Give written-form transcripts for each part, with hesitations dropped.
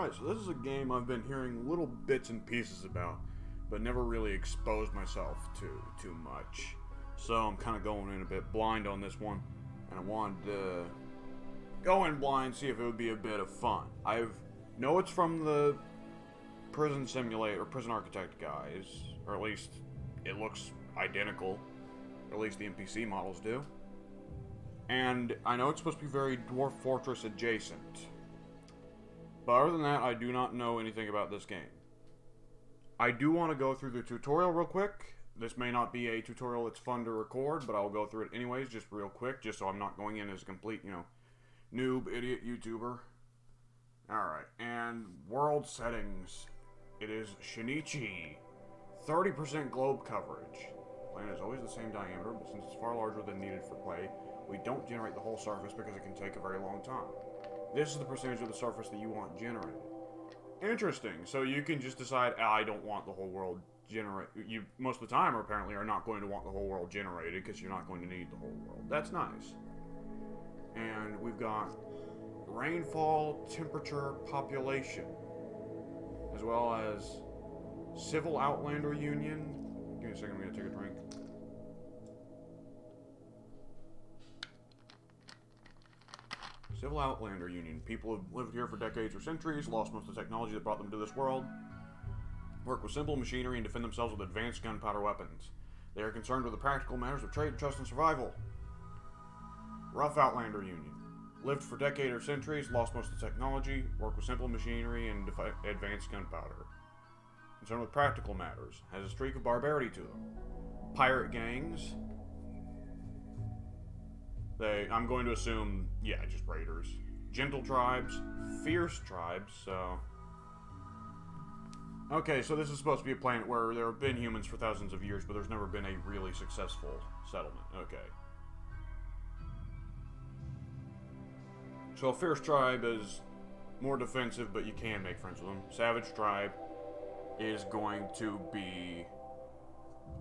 Alright, so this is a game I've been hearing little bits and pieces about, but never really exposed myself to too much. So I'm kind of going in a bit blind on this one, and I wanted to go in blind, see if it would be a bit of fun. I know it's from the Prison Simulator, or Prison Architect guys, or at least it looks identical, or at least the NPC models do. And I know it's supposed to be very Dwarf Fortress adjacent. But other than that, I do not know anything about this game. I do want to go through the tutorial real quick. This may not be a tutorial that's fun to record, but I'll go through it anyways, just real quick, just so I'm not going in as a complete, noob, idiot YouTuber. Alright, and world settings. It is Shinichi. 30% globe coverage. The planet is always the same diameter, but since it's far larger than needed for play, we don't generate the whole surface because it can take a very long time. This is the percentage of the surface that you want generated. Interesting. So you can just decide, I don't want the whole world generated. You, most of the time, apparently, are not going to want the whole world generated because you're not going to need the whole world. That's nice. And we've got rainfall, temperature, population, as well as Civil Outlander Union. Give me a second, I'm going to take a drink. Civil Outlander Union. People have lived here for decades or centuries, lost most of the technology that brought them to this world, work with simple machinery, and defend themselves with advanced gunpowder weapons. They are concerned with the practical matters of trade, trust, and survival. Rough Outlander Union. Lived for decades or centuries, lost most of the technology, work with simple machinery, and advanced gunpowder. Concerned with practical matters. Has a streak of barbarity to them. Pirate gangs. I'm going to assume, yeah, just raiders. Gentle tribes, fierce tribes, so... Okay, so this is supposed to be a planet where there have been humans for thousands of years, but there's never been a really successful settlement. Okay. So a fierce tribe is more defensive, but you can make friends with them. Savage tribe is going to be...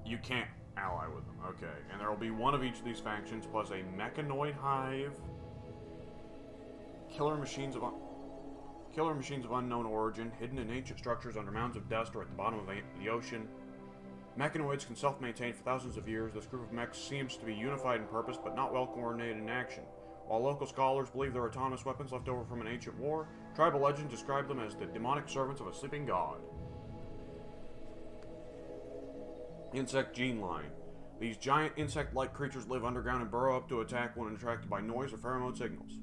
You can't ally with them. Okay, and there will be one of each of these factions, plus a mechanoid hive, killer machines of unknown origin, hidden in ancient structures under mounds of dust or at the bottom of the ocean. Mechanoids can self-maintain for thousands of years. This group of mechs seems to be unified in purpose, but not well coordinated in action. While local scholars believe they're autonomous weapons left over from an ancient war, tribal legends describe them as the demonic servants of a sleeping god. Insect gene line. These giant insect-like creatures live underground and burrow up to attack when attracted by noise or pheromone signals.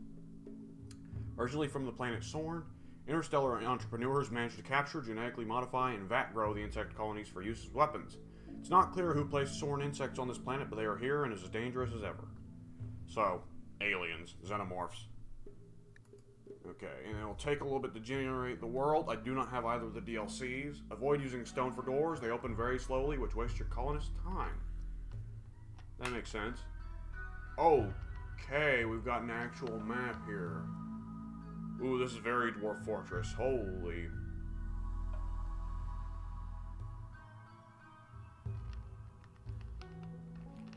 Originally from the planet Sorn, interstellar entrepreneurs managed to capture, genetically modify, and vat grow the insect colonies for use as weapons. It's not clear who placed Sorn insects on this planet, but they are here and as dangerous as ever. So, aliens, xenomorphs. Okay, and it'll take a little bit to generate the world. I do not have either of the DLCs. Avoid using stone for doors. They open very slowly, which wastes your colonists' time. That makes sense. Okay, we've got an actual map here. Ooh, this is very Dwarf Fortress. Holy.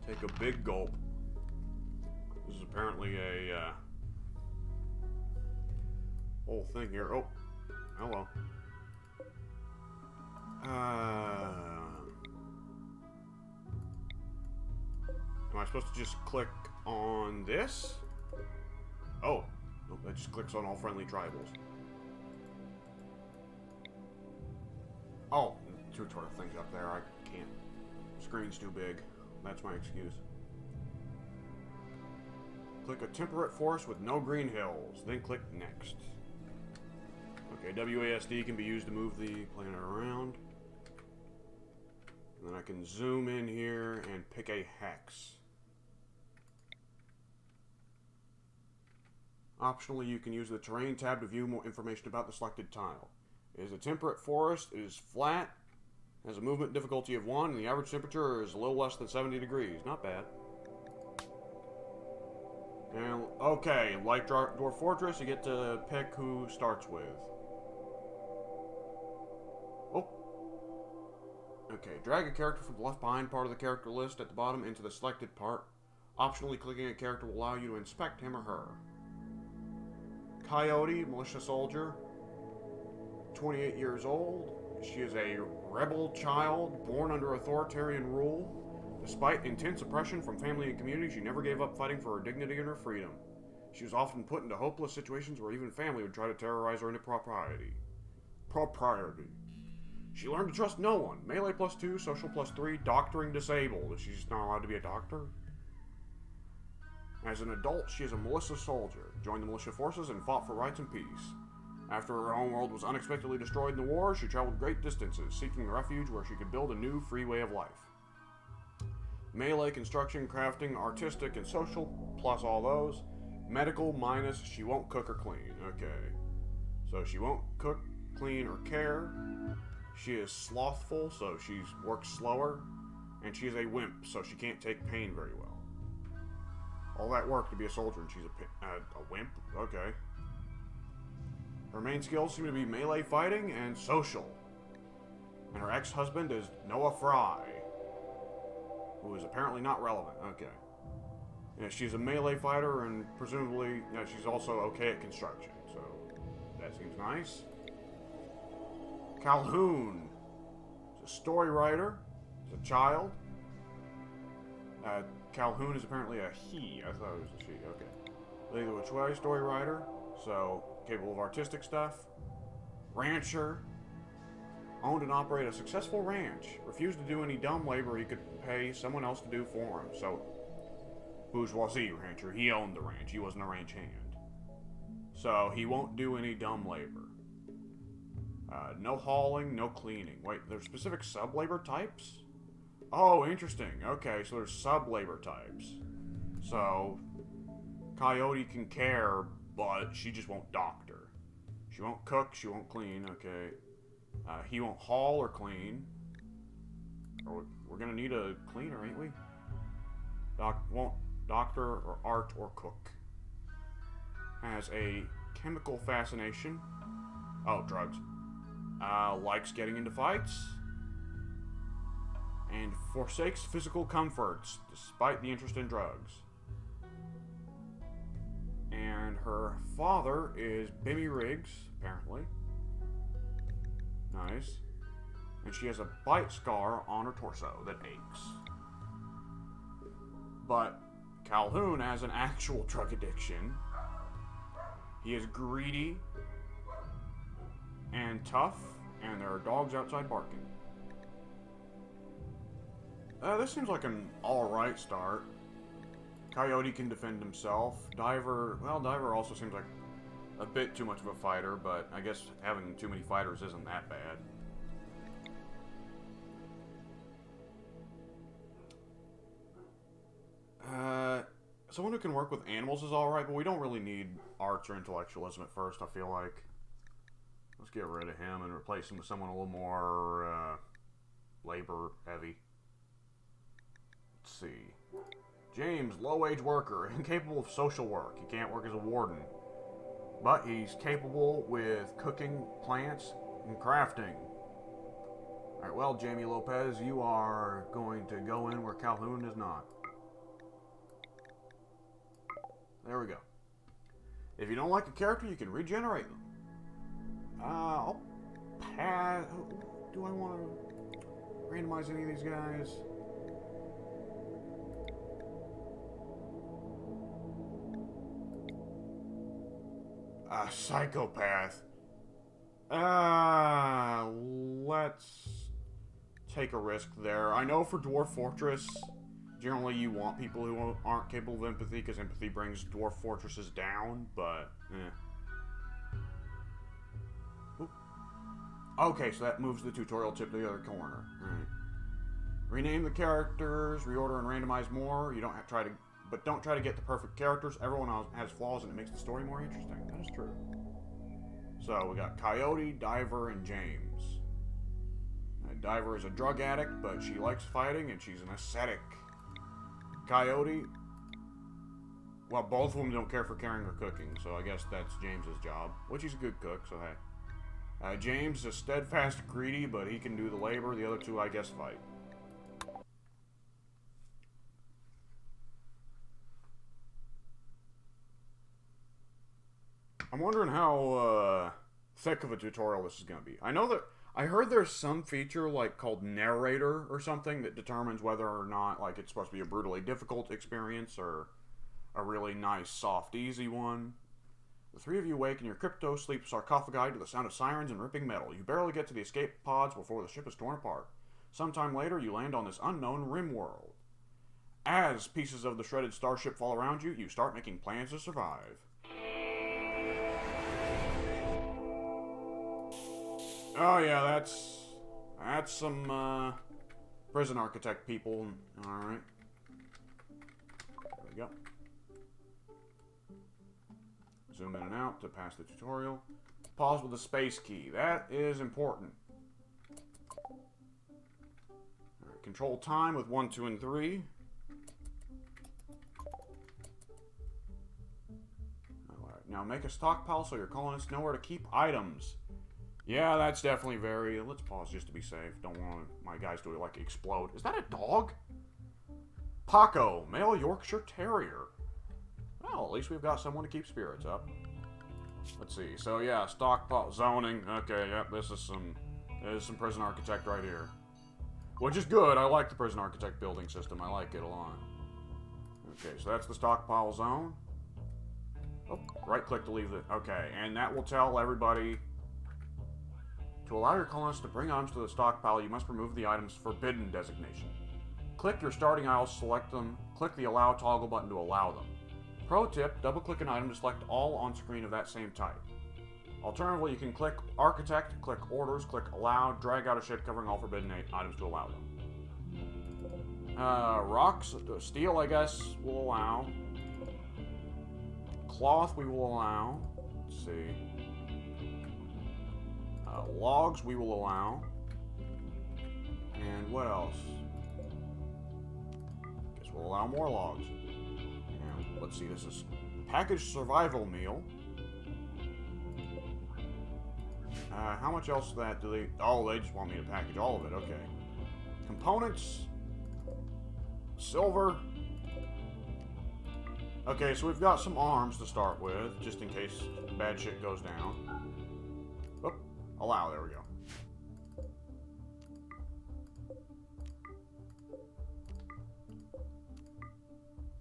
Take a big gulp. This is apparently a, whole thing here. Oh, hello. Am I supposed to just click on this? Oh, nope, that just clicks on all friendly tribals. Oh, tutorial things up there. I can't. Screen's too big. That's my excuse. Click a temperate forest with no green hills. Then click next. Okay, WASD can be used to move the planet around. And then I can zoom in here and pick a hex. Optionally, you can use the terrain tab to view more information about the selected tile. It is a temperate forest, it is flat, has a movement difficulty of 1, and the average temperature is a little less than 70 degrees. Not bad. And, okay, like Dwarf Fortress, you get to pick who starts with. Oh. Okay, drag a character from the left behind part of the character list at the bottom into the selected part. Optionally, clicking a character will allow you to inspect him or her. Coyote, militia soldier. 28 years old. She is a rebel child born under authoritarian rule. Despite intense oppression from family and community, she never gave up fighting for her dignity and her freedom. She was often put into hopeless situations where even family would try to terrorize her into propriety. She learned to trust no one. Melee +2, social +3, doctoring disabled. She's just not allowed to be a doctor. As an adult, she is a militia soldier, joined the militia forces and fought for rights and peace. After her home world was unexpectedly destroyed in the war, she traveled great distances, seeking refuge where she could build a new, free way of life. Melee, construction, crafting, artistic, and social, plus all those. Medical, minus, she won't cook or clean. Okay. So she won't cook, clean, or care. She is slothful, so she works slower. And she is a wimp, so she can't take pain very well. All that work to be a soldier, and she's a wimp? Okay. Her main skills seem to be melee fighting and social. And her ex-husband is Noah Fry, who is apparently not relevant. Okay. Yeah, she's a melee fighter, and presumably, she's also okay at construction, so that seems nice. Calhoun is a story writer. He's a child. Calhoun is apparently a he. I thought it was a she. Okay. Either which way, story writer. So, capable of artistic stuff. Rancher. Owned and operated a successful ranch. Refused to do any dumb labor he could pay someone else to do for him. So, bourgeoisie rancher. He owned the ranch. He wasn't a ranch hand. So, he won't do any dumb labor. No hauling, no cleaning. Wait, there's specific sub-labor types? Oh, interesting. Okay, so there's sub-labor types. So, Coyote can care, but she just won't doctor. She won't cook, she won't clean, okay. He won't haul or clean. We're gonna need a cleaner, ain't we? Won't doctor or art or cook. Has a chemical fascination. Oh, drugs. Likes getting into fights. And forsakes physical comforts, despite the interest in drugs. And her father is Bimmy Riggs, apparently. Nice. And she has a bite scar on her torso that aches. But Calhoun has an actual drug addiction. He is greedy and tough, and there are dogs outside barking. This seems like an alright start. Coyote can defend himself. Diver also seems like a bit too much of a fighter, but I guess having too many fighters isn't that bad. Someone who can work with animals is alright, but we don't really need arts or intellectualism at first, I feel like. Let's get rid of him and replace him with someone a little more, labor heavy. Let's see. James, low-wage worker, incapable of social work. He can't work as a warden. But he's capable with cooking, plants, and crafting. Alright, well, Jamie Lopez, you are going to go in where Calhoun is not. There we go. If you don't like a character, you can regenerate them. I'll pass. Do I want to randomize any of these guys? Psychopath. Let's take a risk there. I know for Dwarf Fortress, generally you want people who aren't capable of empathy, because empathy brings Dwarf Fortresses down, but, Okay, so that moves the tutorial tip to the other corner. Right. Rename the characters, reorder and randomize more. You don't have to try to... But don't try to get the perfect characters. Everyone has flaws, and it makes the story more interesting. That is true. So, we got Coyote, Diver, and James. Diver is a drug addict, but she likes fighting, and she's an ascetic. Coyote... Well, both of them don't care for caring or cooking, so I guess that's James's job. Which he's a good cook, so hey. James is steadfast, greedy, but he can do the labor. The other two, I guess, fight. I'm wondering how thick of a tutorial this is going to be. I know that I heard there's some feature like called narrator or something that determines whether or not like it's supposed to be a brutally difficult experience or a really nice, soft, easy one. The three of you wake in your crypto-sleep sarcophagi to the sound of sirens and ripping metal. You barely get to the escape pods before the ship is torn apart. Sometime later, you land on this unknown Rimworld. As pieces of the shredded starship fall around you, you start making plans to survive. Oh yeah, that's some prison architect people. Alright. There we go. Zoom in and out to pass the tutorial. Pause with the space key. That is important. Alright, control time with 1, 2, and 3. Alright, now make a stockpile so your colonists know where to keep items. Yeah, that's definitely very... Let's pause just to be safe. Don't want my guys to, like, explode. Is that a dog? Paco, male Yorkshire Terrier. Well, at least we've got someone to keep spirits up. Let's see. So, yeah, stockpile zoning. Okay, yep, this is some prison architect right here. Which is good. I like the prison architect building system. I like it a lot. Okay, so that's the stockpile zone. Oh, right-click to leave it. Okay, and that will tell everybody... To allow your colonists to bring items to the stockpile, you must remove the item's forbidden designation. Click your starting aisles, select them, click the Allow toggle button to allow them. Pro tip, double-click an item to select all on screen of that same type. Alternatively, you can click Architect, click Orders, click Allow, drag out a ship covering all forbidden items to allow them. Rocks, steel, I guess, will allow. Cloth, we will allow. Let's see. Logs, we will allow. And what else? Guess we'll allow more logs. And let's see, this is packaged survival meal. How much else of that do they... Oh, they just want me to package all of it. Okay. Components. Silver. Okay, so we've got some arms to start with, just in case bad shit goes down. Oh, allow, there we go.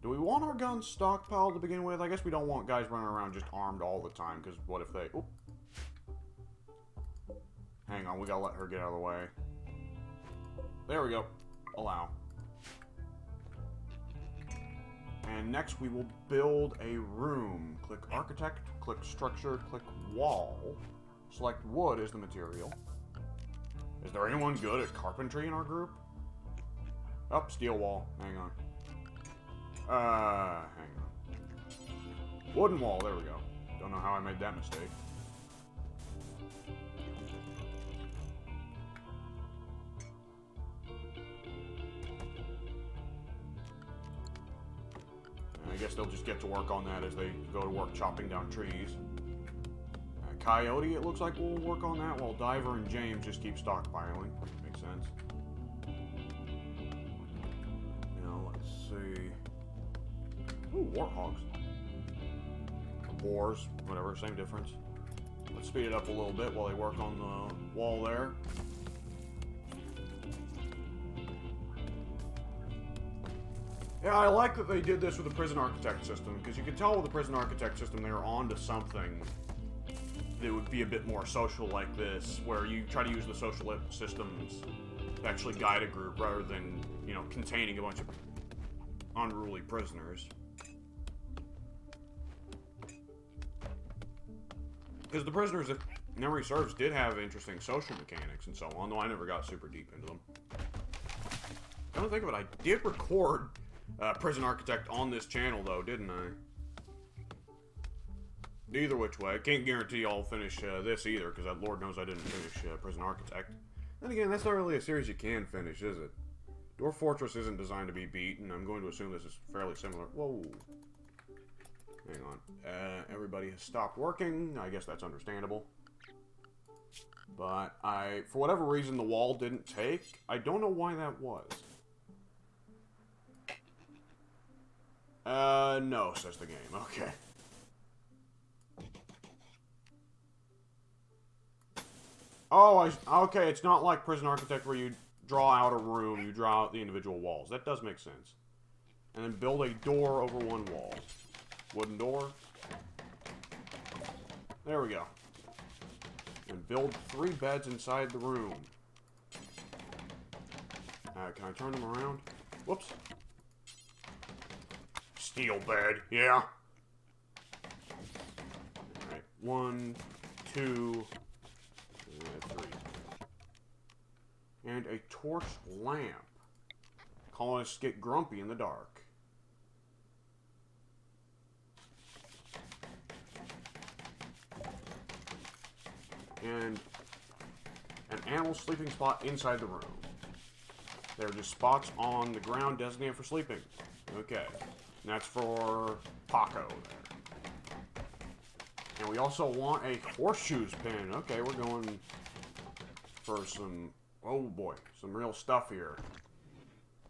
Do we want our guns stockpiled to begin with? I guess we don't want guys running around just armed all the time, because what if they... Oop. Hang on, we gotta let her get out of the way. There we go. Allow. And next we will build a room. Click Architect, click Structure, click Wall. Select wood as the material. Is there anyone good at carpentry in our group? Oh, steel wall. Hang on. Hang on. Wooden wall, there we go. Don't know how I made that mistake. I guess they'll just get to work on that as they go to work chopping down trees. Coyote, it looks like we'll work on that while Diver and James just keep stockpiling. Makes sense. Now, let's see. Ooh, warthogs. Boars, whatever, same difference. Let's speed it up a little bit while they work on the wall there. Yeah, I like that they did this with the prison architect system, because you could tell with the prison architect system they were onto something that would be a bit more social like this, where you try to use the social systems to actually guide a group rather than, you know, containing a bunch of unruly prisoners. Because the prisoners, if memory serves, did have interesting social mechanics and so on, though I never got super deep into them. Come to think of it, I did record Prison Architect on this channel, though, didn't I? Either which way. I can't guarantee I'll finish this either, because Lord knows I didn't finish Prison Architect. Then again, that's not really a series you can finish, is it? Dwarf Fortress isn't designed to be beat, and I'm going to assume this is fairly similar. Whoa. Hang on. Everybody has stopped working. I guess that's understandable. But for whatever reason, the wall didn't take. I don't know why that was. No, says the game. Okay. Oh, okay, it's not like Prison Architect where you draw out a room, you draw out the individual walls. That does make sense. And then build a door over one wall. Wooden door. There we go. And build 3 beds inside the room. Can I turn them around? Whoops. Steel bed, yeah. Alright, 1, 2, 3. And a torch lamp. Colonists get grumpy in the dark. And an animal sleeping spot inside the room. There are just spots on the ground designated for sleeping. Okay. And that's for Paco there. And we also want a horseshoes pin. Okay, we're going for some, oh boy, some real stuff here.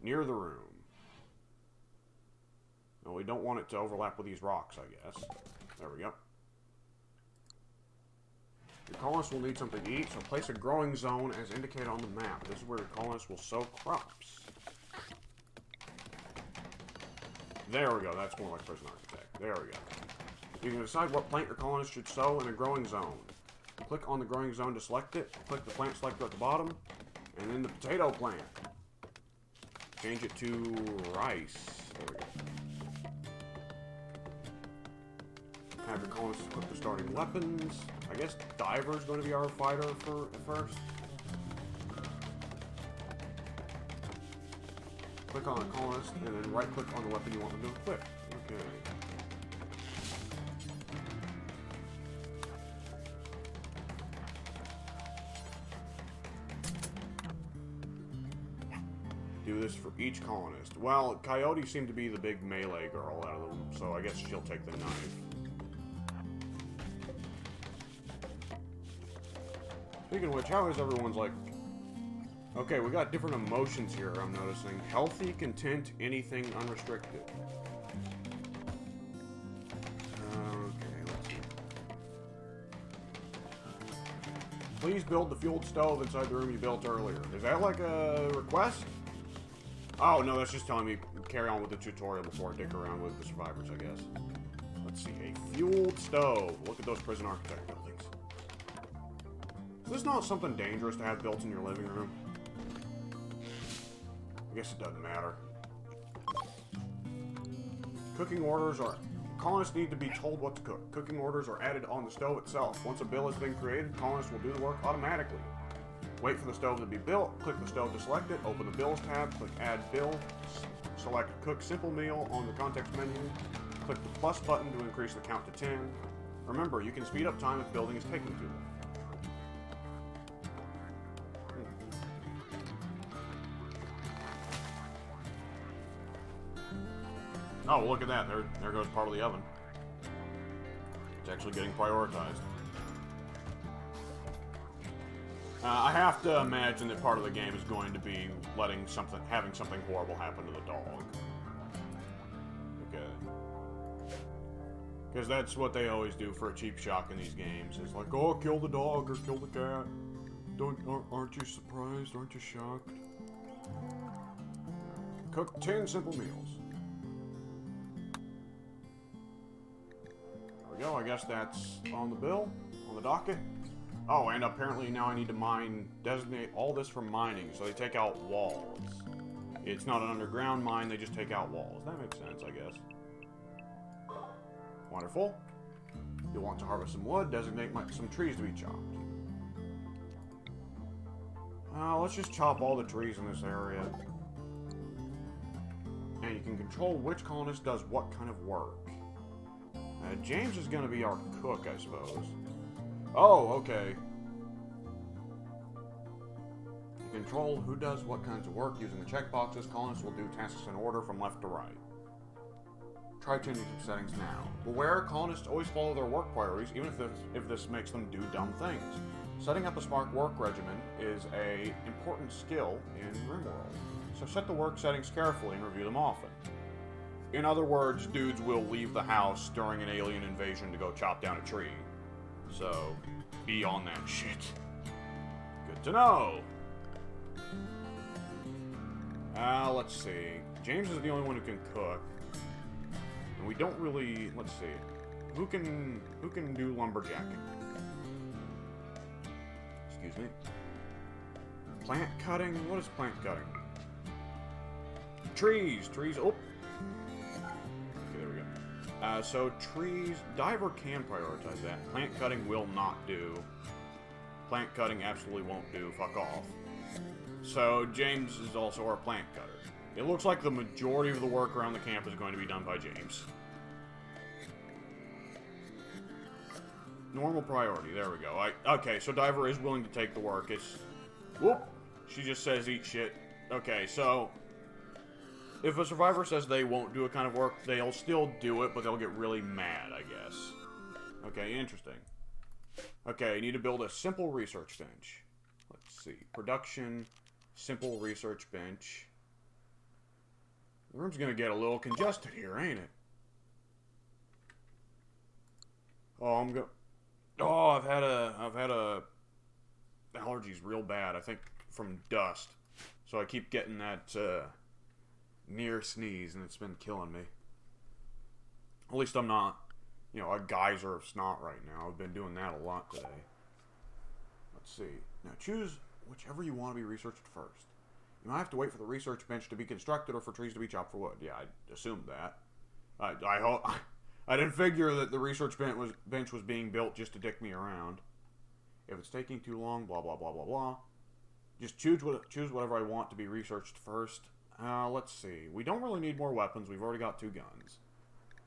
Near the room. No, we don't want it to overlap with these rocks, I guess. There we go. Your colonists will need something to eat, so place a growing zone as indicated on the map. This is where your colonists will sow crops. There we go. That's more like Prison Architect. There we go. You can decide what plant your colonists should sow in a growing zone. Click on the growing zone to select it. Click the plant selector at the bottom. And then the potato plant. Change it to rice. There we go. Have your colonists equip their starting weapons. I guess Diver is going to be our fighter at first. Click on a colonist, and then right-click on the weapon you want them to equip. Okay. Do this for each colonist. Well, Coyote seemed to be the big melee girl out of them, so I guess she'll take the knife. Speaking of which, how is everyone's like... Okay, we got different emotions here, I'm noticing. Healthy, content, anything, unrestricted. Okay, let's see. Please build the fueled stove inside the room you built earlier. Is that like a request? Oh, no, that's just telling me carry on with the tutorial before I dick around with the survivors, I guess. Let's see, a fueled stove. Look at those Prison Architect buildings. Is this not something dangerous to have built in your living room? I guess it doesn't matter. Cooking orders are... Colonists need to be told what to cook. Cooking orders are added on the stove itself. Once a bill has been created, colonists will do the work automatically. Wait for the stove to be built. Click the stove to select it. Open the Bills tab. Click Add Bill. Select Cook Simple Meal on the context menu. Click the plus button to increase the count to 10. Remember, you can speed up time if building is taking too long. Oh, look at that. There goes part of the oven. It's actually getting prioritized. I have to imagine that part of the game is going to be having something horrible happen to the dog. Okay. Because that's what they always do for a cheap shock in these games. Is like, oh, kill the dog or kill the cat. Aren't you surprised? Aren't you shocked? Cook 10 simple meals. Go. I guess that's on the bill, on the docket. Oh, and apparently now I need to designate all this for mining, so they take out walls. It's not an underground mine, they just take out walls. That makes sense, I guess. Wonderful. You'll want to harvest some wood, designate some trees to be chopped. Let's just chop all the trees in this area. And you can control which colonist does what kind of work. James is going to be our cook, I suppose. Oh, okay. You control who does what kinds of work using the checkboxes. Colonists will do tasks in order from left to right. Try changing some settings now. Beware, colonists always follow their work priorities, even if this makes them do dumb things. Setting up a smart work regimen is an important skill in Rimworld. So set the work settings carefully and review them often. In other words, dudes will leave the house during an alien invasion to go chop down a tree. So, be on that shit. Good to know. Let's see. James is the only one who can cook. And we don't really... Let's see. Who can do lumberjacking? Excuse me. Plant cutting? What is plant cutting? Trees! Trees... Oh! Okay, there we go. So trees... Diver can prioritize that. Plant cutting will not do. Plant cutting absolutely won't do. Fuck off. So, James is also our plant cutter. It looks like the majority of the work around the camp is going to be done by James. Normal priority. There we go. Okay, so Diver is willing to take the work. It's... Whoop! She just says eat shit. Okay, so... If a survivor says they won't do a kind of work, they'll still do it, but they'll get really mad, I guess. Okay, interesting. Okay, you need to build a simple research bench. Let's see. Production, simple research bench. The room's gonna get a little congested here, ain't it? Oh, I've had allergies real bad, I think from dust. So I keep getting that, near sneeze, and it's been killing me. At least I'm not, you know, a geyser of snot right now. I've been doing that a lot today. Let's see. Now choose whichever you want to be researched first. You might have to wait for the research bench to be constructed or for trees to be chopped for wood. Yeah, I assumed that. I didn't figure that the research bench was being built just to dick me around. If it's taking too long, blah, blah, blah, blah, blah. Just choose whatever I want to be researched first. Let's see. We don't really need more weapons. We've already got 2 guns.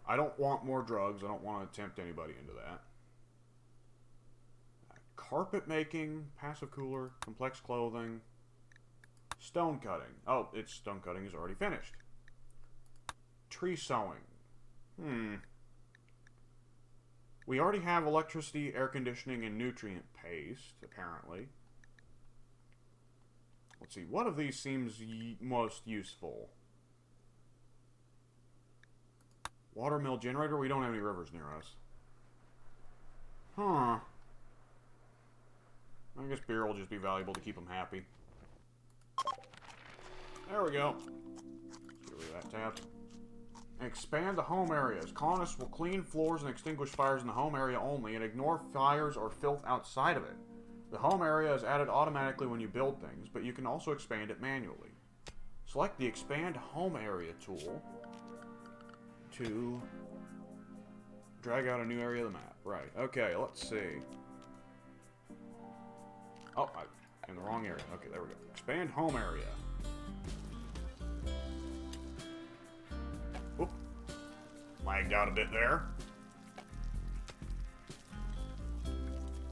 I don't want more drugs. I don't want to tempt anybody into that. Carpet making, passive cooler, complex clothing, stone cutting. Oh, stone cutting is already finished. Tree sowing. We already have electricity, air conditioning, and nutrient paste, apparently. Let's see, what of these seems most useful? Watermill generator? We don't have any rivers near us. Huh. I guess beer will just be valuable to keep them happy. There we go. Get rid of that tab. Expand the home areas. Colonists will clean floors and extinguish fires in the home area only and ignore fires or filth outside of it. The home area is added automatically when you build things, but you can also expand it manually. Select the Expand Home Area tool to drag out a new area of the map. Right, okay, let's see. Oh, I'm in the wrong area. Okay, there we go. Expand Home Area. Whoop. Lagged out a bit there.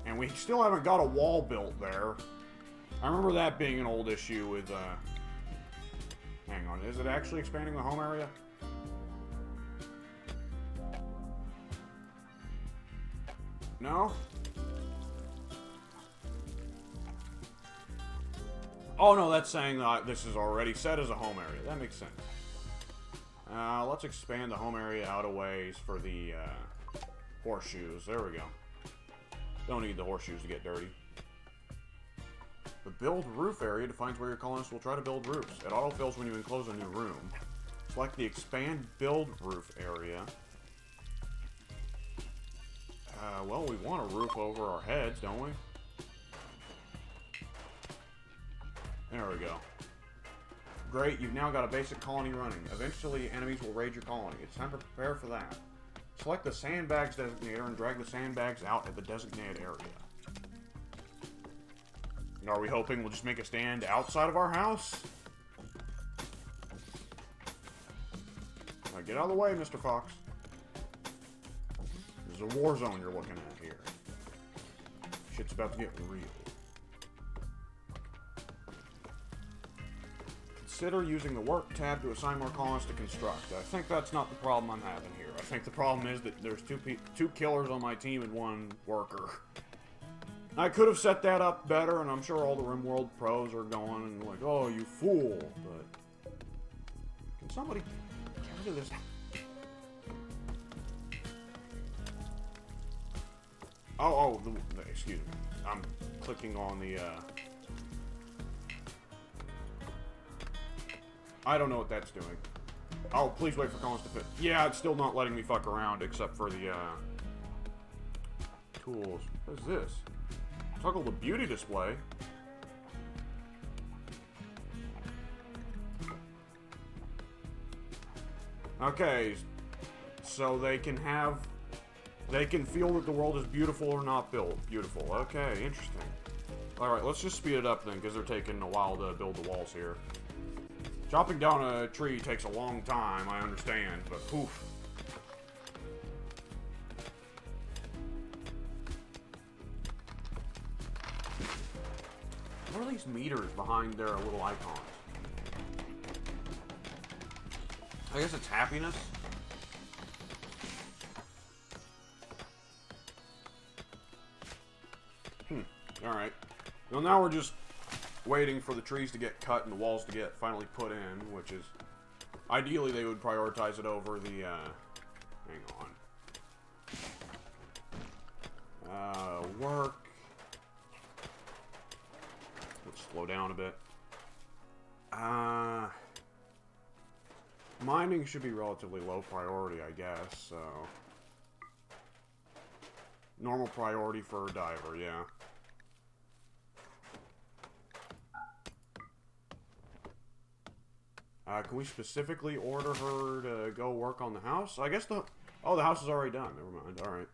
And we still haven't got a wall built there. I remember that being an old issue with, hang on, is it actually expanding the home area? No? Oh no, that's saying that this is already set as a home area. That makes sense. Let's expand the home area out a ways for the, horseshoes. There we go. Don't need the horseshoes to get dirty. The build roof area defines where your colonists will try to build roofs. It autofills when you enclose a new room. Select the expand build roof area. Well, we want a roof over our heads, don't we? There we go. Great, you've now got a basic colony running. Eventually, enemies will raid your colony. It's time to prepare for that. Select the sandbags designator and drag the sandbags out at the designated area. And are we hoping we'll just make a stand outside of our house? Now get out of the way, Mr. Fox. This is a war zone you're looking at here. Shit's about to get real. Consider using the work tab to assign more colonists to construct. I think that's not the problem I'm having here. I think the problem is that there's two killers on my team and 1 worker. I could have set that up better, and I'm sure all the Rimworld pros are going and like, oh, you fool. But can somebody get rid of this? Excuse me. I'm clicking on the I don't know what that's doing. Oh, please wait for colonists to fit. Yeah, it's still not letting me fuck around except for the, tools. What is this? Toggle the beauty display. Okay, so they can feel that the world is beautiful or not beautiful. Okay, interesting. Alright, let's just speed it up then, because they're taking a while to build the walls here. Chopping down a tree takes a long time, I understand, but poof. What are these meters behind their little icons? I guess it's happiness. Alright. Well, now we're just waiting for the trees to get cut and the walls to get finally put in, which is... Ideally, they would prioritize it over the, hang on. Work. Let's slow down a bit. Mining should be relatively low priority, I guess, so... Normal priority for a diver, yeah. Can we specifically order her to go work on the house? I guess the... Oh, the house is already done. Never mind. Alright.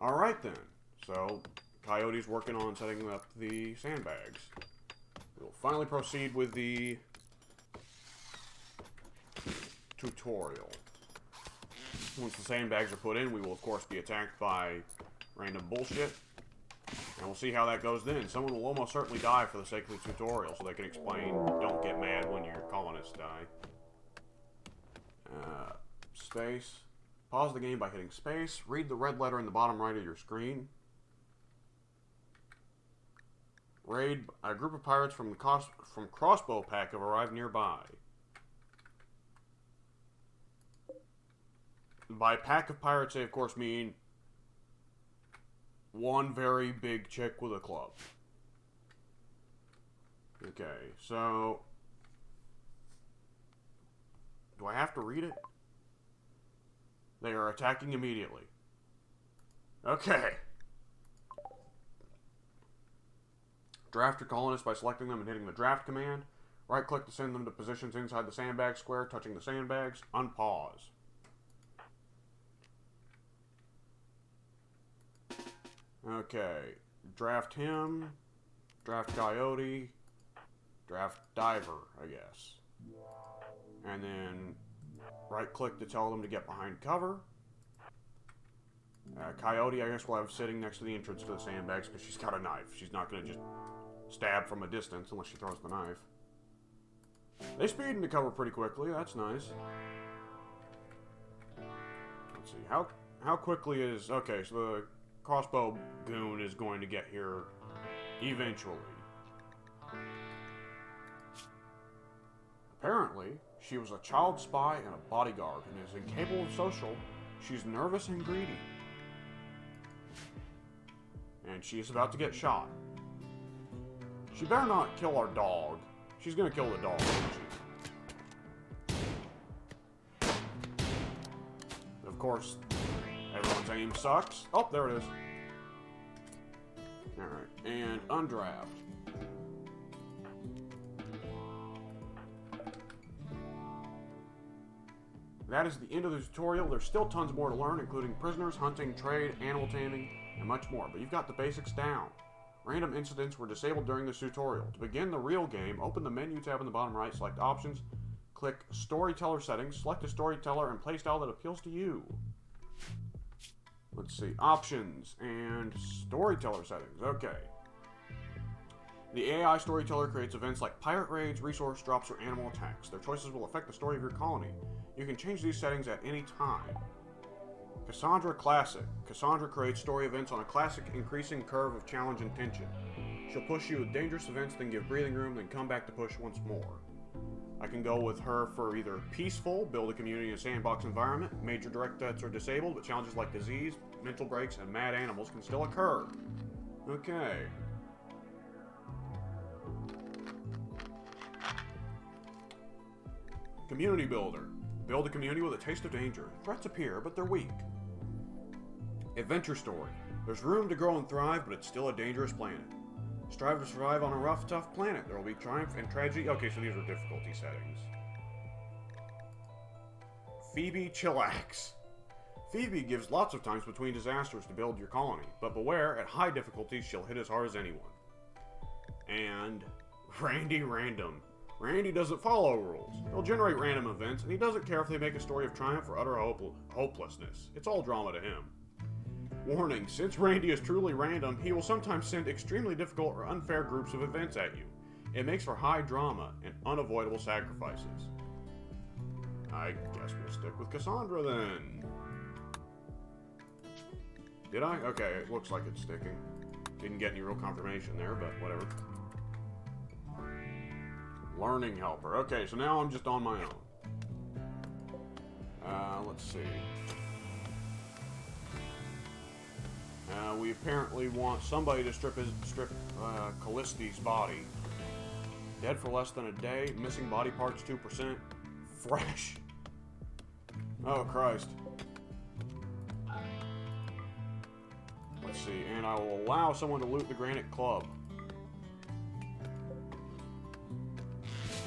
Alright, then. So, Coyote's working on setting up the sandbags. We'll finally proceed with the... tutorial. Once the sandbags are put in, we will, of course, be attacked by random bullshit. And we'll see how that goes then. Someone will almost certainly die for the sake of the tutorial, so they can explain, don't get mad when your colonists die. Space. Pause the game by hitting space. Read the red letter in the bottom right of your screen. Raid. A group of pirates from Crossbow Pack have arrived nearby. By pack of pirates, they of course mean one very big chick with a club. Okay, so... Do I have to read it? They are attacking immediately. Okay. Draft your colonists by selecting them and hitting the draft command. Right-click to send them to positions inside the sandbag square, touching the sandbags. Unpause. Okay, draft him, draft Coyote, draft Diver, I guess. And then right-click to tell them to get behind cover. Coyote, I guess we'll have sitting next to the entrance to the sandbags because she's got a knife. She's not going to just stab from a distance unless she throws the knife. They speed into cover pretty quickly, that's nice. Let's see, how quickly is... Okay, so the... Crossbow Goon is going to get here eventually. Apparently, she was a child spy and a bodyguard and is incapable of social. She's nervous and greedy. And she is about to get shot. She better not kill our dog. She's gonna kill the dog, isn't she? Of course, everyone's aim sucks. Oh, there it is. Alright, and undraft. That is the end of the tutorial. There's still tons more to learn, including prisoners, hunting, trade, animal taming, and much more. But you've got the basics down. Random incidents were disabled during this tutorial. To begin the real game, open the menu tab in the bottom right, select Options, click Storyteller Settings, select a storyteller and playstyle that appeals to you. Let's see, Options and Storyteller Settings. Okay. The AI Storyteller creates events like pirate raids, resource drops, or animal attacks. Their choices will affect the story of your colony. You can change these settings at any time. Cassandra Classic. Cassandra creates story events on a classic increasing curve of challenge and tension. She'll push you with dangerous events, then give breathing room, then come back to push once more. I can go with her for either peaceful, build a community in a sandbox environment, major direct threats are disabled, but challenges like disease, mental breaks, and mad animals can still occur. Okay. Community builder. Build a community with a taste of danger. Threats appear, but they're weak. Adventure story. There's room to grow and thrive, but it's still a dangerous planet. Strive to survive on a rough, tough planet. There will be triumph and tragedy. Okay, so these are difficulty settings. Phoebe Chillax. Phoebe gives lots of times between disasters to build your colony, but beware, at high difficulties, she'll hit as hard as anyone. And Randy Random. Randy doesn't follow rules. He'll generate random events, and he doesn't care if they make a story of triumph or utter hopelessness. It's all drama to him. Warning, since Randy is truly random, he will sometimes send extremely difficult or unfair groups of events at you. It makes for high drama and unavoidable sacrifices. I guess we'll stick with Cassandra then. Did I? Okay, it looks like it's sticking. Didn't get any real confirmation there, but whatever. Learning helper. Okay, so now I'm just on my own. Let's see. We apparently want somebody to strip Calliste's body. Dead for less than a day. Missing body parts 2%. Fresh. Oh, Christ. Let's see. And I will allow someone to loot the Granite Club.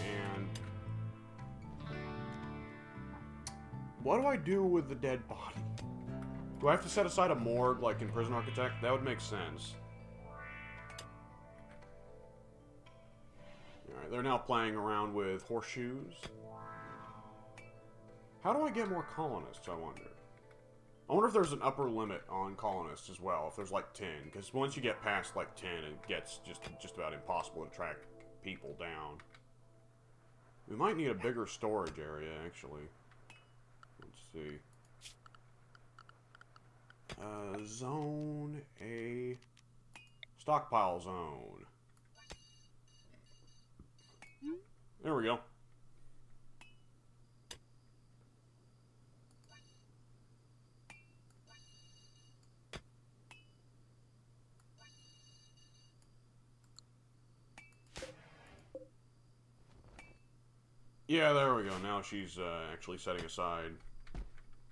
And what do I do with the dead body? Do I have to set aside a morgue like in Prison Architect? That would make sense. Alright, they're now playing around with horseshoes. How do I get more colonists, I wonder? I wonder if there's an upper limit on colonists as well, if there's like 10. Because once you get past like 10, it gets just about impossible to track people down. We might need a bigger storage area, actually. Let's see. Zone a stockpile zone. There we go. Yeah, there we go. Now she's actually setting aside,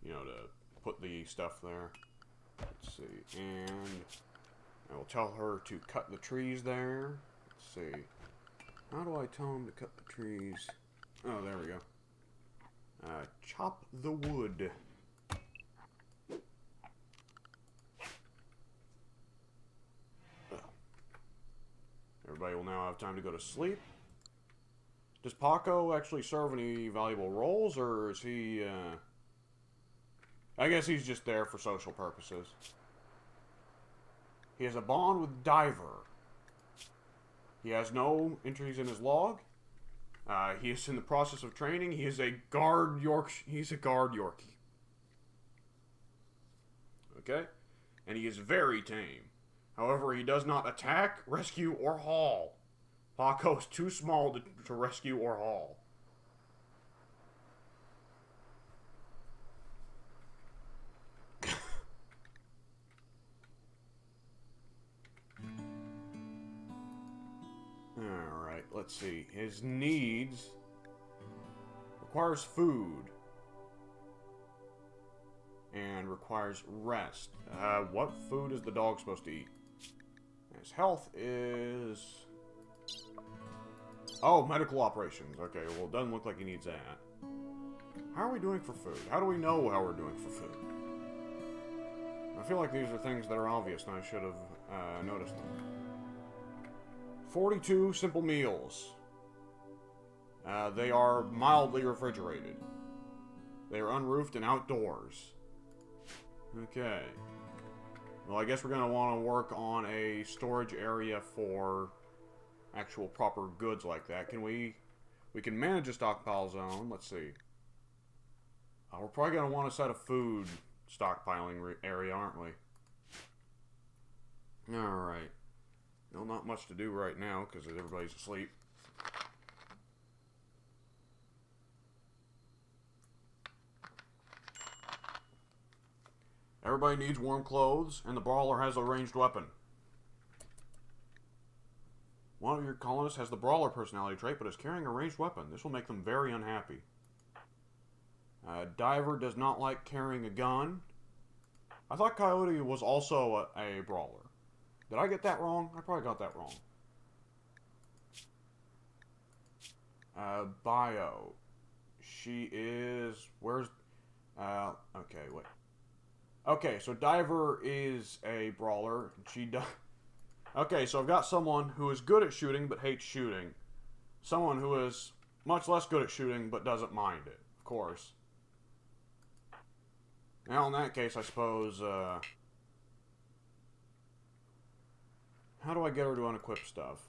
you know, to put the stuff there. Let's see, and I will tell her to cut the trees there. Let's see. How do I tell him to cut the trees? Oh, there we go. Chop the wood. Everybody will now have time to go to sleep. Does Paco actually serve any valuable roles, or is he, I guess he's just there for social purposes. He has a bond with Diver. He has no entries in his log. He is in the process of training. He is a guard Yorkie. He's a guard Yorkie. Okay? And he is very tame. However, he does not attack, rescue, or haul. Paco is too small to rescue or haul. Alright, let's see. His needs requires food and requires rest. What food is the dog supposed to eat? His health is... Oh, medical operations. Okay, well, it doesn't look like he needs that. How are we doing for food? How do we know how we're doing for food? I feel like these are things that are obvious, and I should have noticed them. 42 simple meals. They are mildly refrigerated. They are unroofed and outdoors. Okay. Well, I guess we're going to want to work on a storage area for actual proper goods like that. Can we can manage a stockpile zone. Let's see. We're probably going to want to set a food stockpiling area, aren't we? Alright. No, not much to do right now because everybody's asleep. Everybody needs warm clothes, and the brawler has a ranged weapon. One of your colonists has the brawler personality trait, but is carrying a ranged weapon. This will make them very unhappy. Diver does not like carrying a gun. I thought Coyote was also a brawler. Did I get that wrong? I probably got that wrong. Bio. She is... Where's... okay, wait. Okay, so Diver is a brawler. She does... Okay, so I've got someone who is good at shooting but hates shooting. Someone who is much less good at shooting but doesn't mind it, of course. Now, in that case, I suppose, how do I get her to unequip stuff?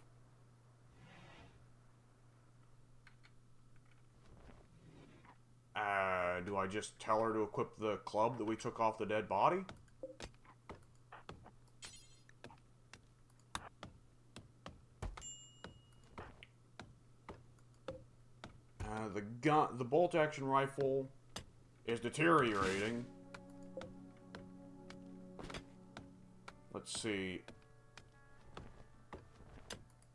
Do I just tell her to equip the club that we took off the dead body? The bolt-action rifle is deteriorating. Let's see.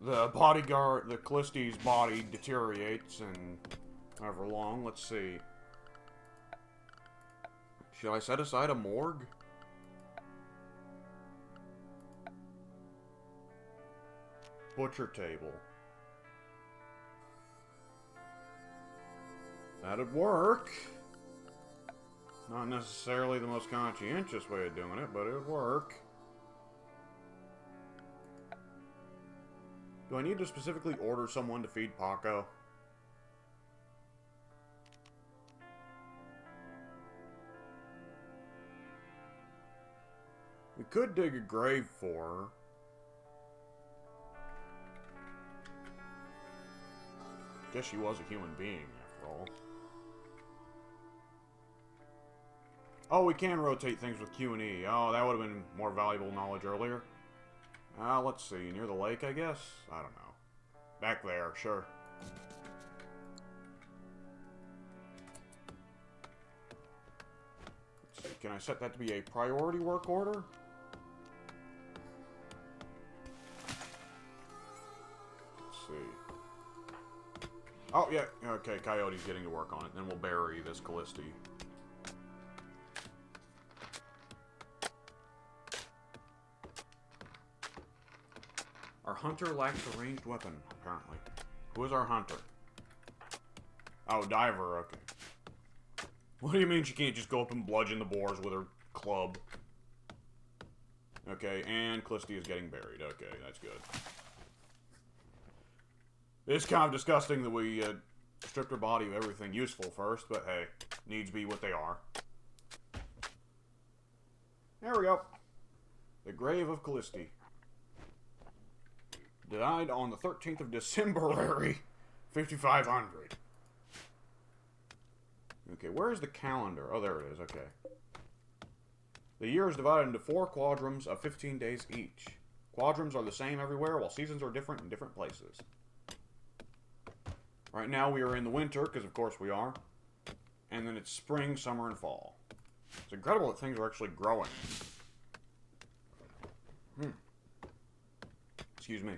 The bodyguard, the Calliste's body deteriorates in however long. Let's see. Should I set aside a morgue? Butcher table. That'd work. Not necessarily the most conscientious way of doing it, but it'd work. Do I need to specifically order someone to feed Paco? We could dig a grave for her. Guess she was a human being, after all. Oh, we can rotate things with Q and E. Oh, that would have been more valuable knowledge earlier. Let's see. Near the lake, I guess? I don't know. Back there, sure. Let's see. Can I set that to be a priority work order? Let's see. Oh, yeah. Okay, Coyote's getting to work on it. Then we'll bury this Calliste. Our hunter lacks a ranged weapon, apparently. Who is our hunter? Oh, Diver, okay. What do you mean she can't just go up and bludgeon the boars with her club? Okay, and Caliste is getting buried. Okay, that's good. It's kind of disgusting that we stripped her body of everything useful first, but hey, needs be what they are. There we go. The grave of Caliste. Died on the 13th of December, 5500. Okay, where's the calendar? Oh, there it is, okay. The year is divided into 4 quadrants of 15 days each. Quadrants are the same everywhere, while seasons are different in different places. Right now we are in the winter, because of course we are. And then it's spring, summer, and fall. It's incredible that things are actually growing. Excuse me.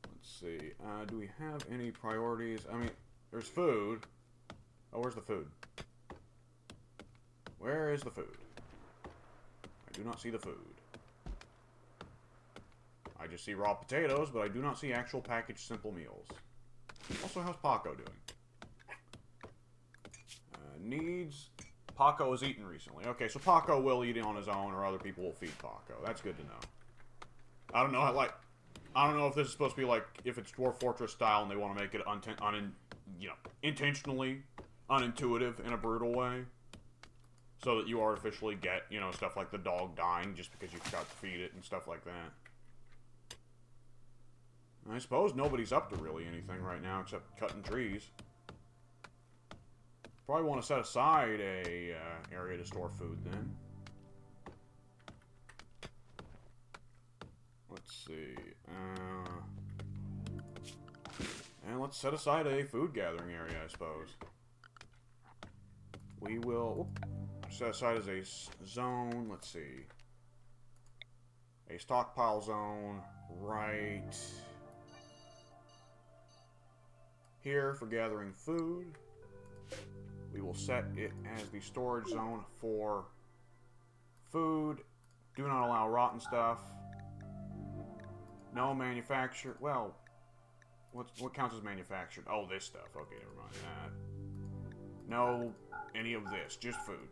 Let's see. Do we have any priorities? I mean, there's food. Oh, where's the food? Where is the food? I do not see the food. I just see raw potatoes, but I do not see actual packaged simple meals. Also, how's Paco doing? Needs... Paco has eaten recently. Okay, so Paco will eat on his own, or other people will feed Paco. That's good to know. I don't know, I don't know if this is supposed to be like, if it's Dwarf Fortress style and they want to make it, intentionally unintuitive in a brutal way. So that you artificially get, stuff like the dog dying just because you forgot to feed it and stuff like that. I suppose nobody's up to really anything right now except cutting trees. Probably want to set aside a area to store food then. Let's see. And let's set aside a food gathering area, I suppose. We will set aside as a zone. Let's see. A stockpile zone right here for gathering food. We will set it as the storage zone for food. Do not allow rotten stuff. No manufacture. Well, what counts as manufactured? Oh, this stuff. Okay, never mind that. No, any of this. Just food.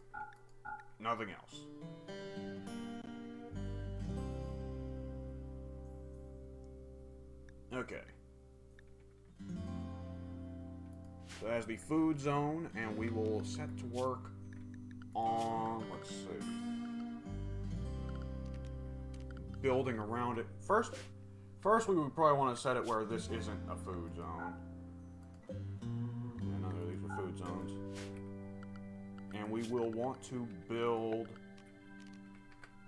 Nothing else. Okay. So that's the food zone, and we will set to work on, let's see, building around it. First we would probably want to set it where this isn't a food zone. Yeah, none of these are food zones. And we will want to build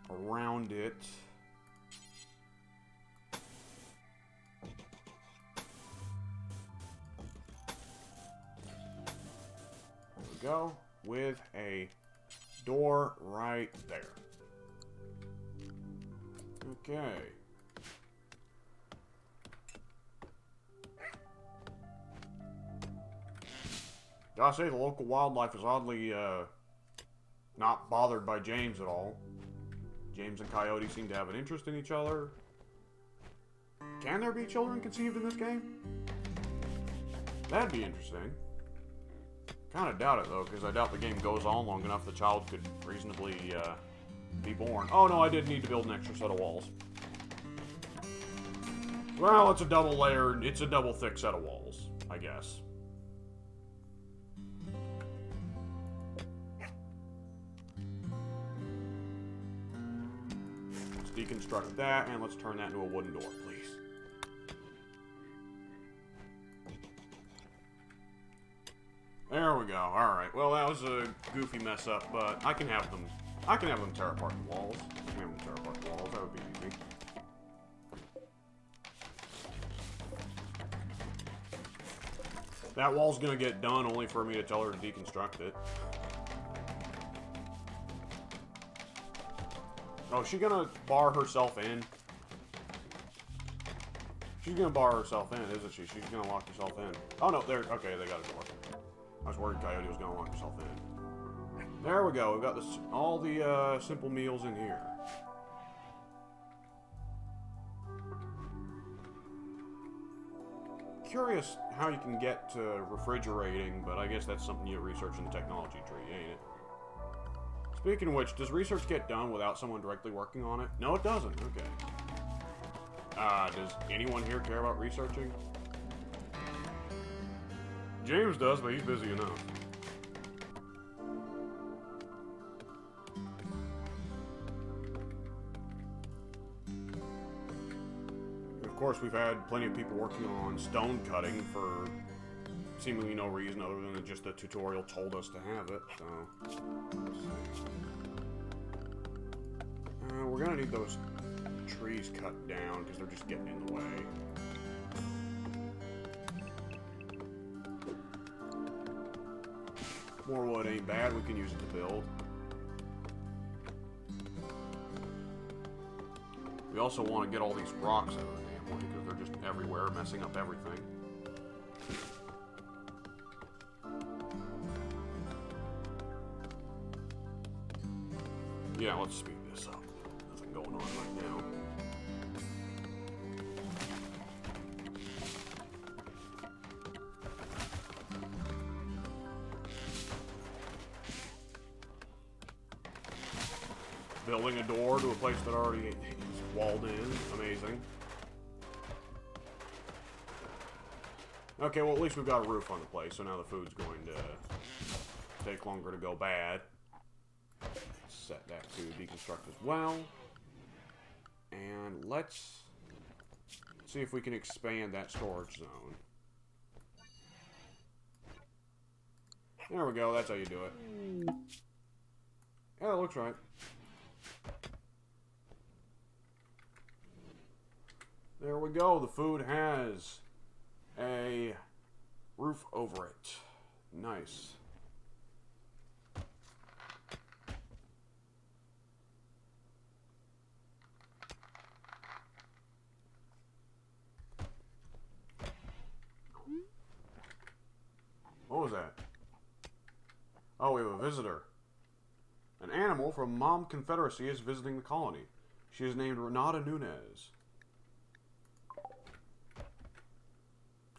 around it. There we go. With a door right there. Okay. Gotta say, the local wildlife is oddly, not bothered by James at all. James and Coyote seem to have an interest in each other. Can there be children conceived in this game? That'd be interesting. Kind of doubt it, though, because I doubt the game goes on long enough the child could reasonably, be born. Oh, no, I did need to build an extra set of walls. Well, it's a double layered, it's a double thick set of walls, I guess. Let's deconstruct that, and let's turn that into a wooden door, please. There we go. Alright, well, that was a goofy mess up, but I can have them tear apart the walls. I can have them tear apart the walls. That would be easy. That wall's gonna get done only for me to tell her to deconstruct it. Oh, is she gonna bar herself in? She's gonna bar herself in, isn't she? She's gonna lock herself in. Oh, no, there. Okay, they got a door. I was worried Coyote was gonna lock herself in. There we go. We've got this, all the simple meals in here. Curious how you can get to refrigerating, but I guess that's something you research in the technology tree, ain't it? Speaking of which, does research get done without someone directly working on it? No, it doesn't. Okay. Does anyone here care about researching? James does, but he's busy enough. Of course, we've had plenty of people working on stone cutting for seemingly no reason other than just the tutorial told us to have it, so... Let's see. We're gonna need those trees cut down, because they're just getting in the way. More wood ain't bad, we can use it to build. We also want to get all these rocks out of the damn way, because they're just everywhere, messing up everything. Yeah, let's speed this up. Nothing going on right now. Building a door to a place that already is walled in. Amazing. Okay, well, at least we've got a roof on the place, so now the food's going to take longer to go bad. Set that to deconstruct as well. And let's see if we can expand that storage zone. There we go, that's how you do it. Yeah, that looks right. There we go, the food has a roof over it. Nice. What was that? visitor. An animal from Mom Confederacy is visiting the colony. She is named Renata Nunez.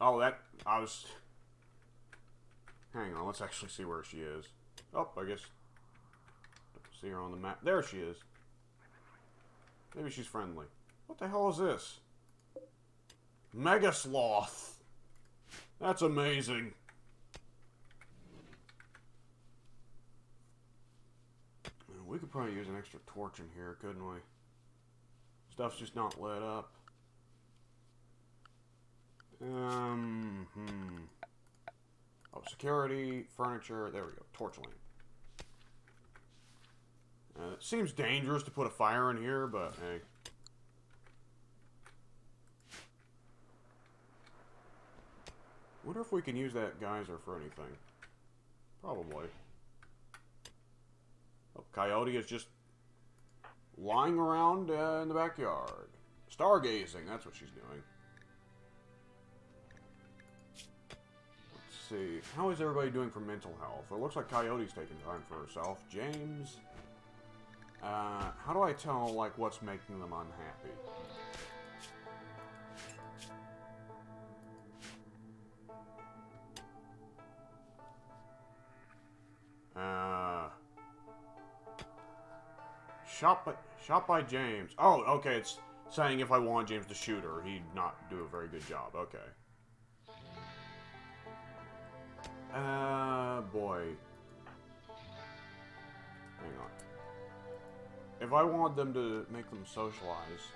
Oh, hang on, let's actually see where she is. Oh, I guess... see her on the map. There she is. Maybe she's friendly. What the hell is this? Mega Sloth. That's amazing. We could probably use an extra torch in here, couldn't we? Stuff's just not lit up. Oh, security, furniture. There we go. Torch lamp. It seems dangerous to put a fire in here, but hey. Wonder if we can use that geyser for anything. Probably. Oh, Coyote is just lying around in the backyard. Stargazing, that's what she's doing. Let's see. How is everybody doing for mental health? It looks like Coyote's taking time for herself. James... how do I tell, like, what's making them unhappy? Shot by James. Oh, okay, it's saying if I want James to shoot her, he'd not do a very good job. Okay. Boy. Hang on. If I want them to make them socialize,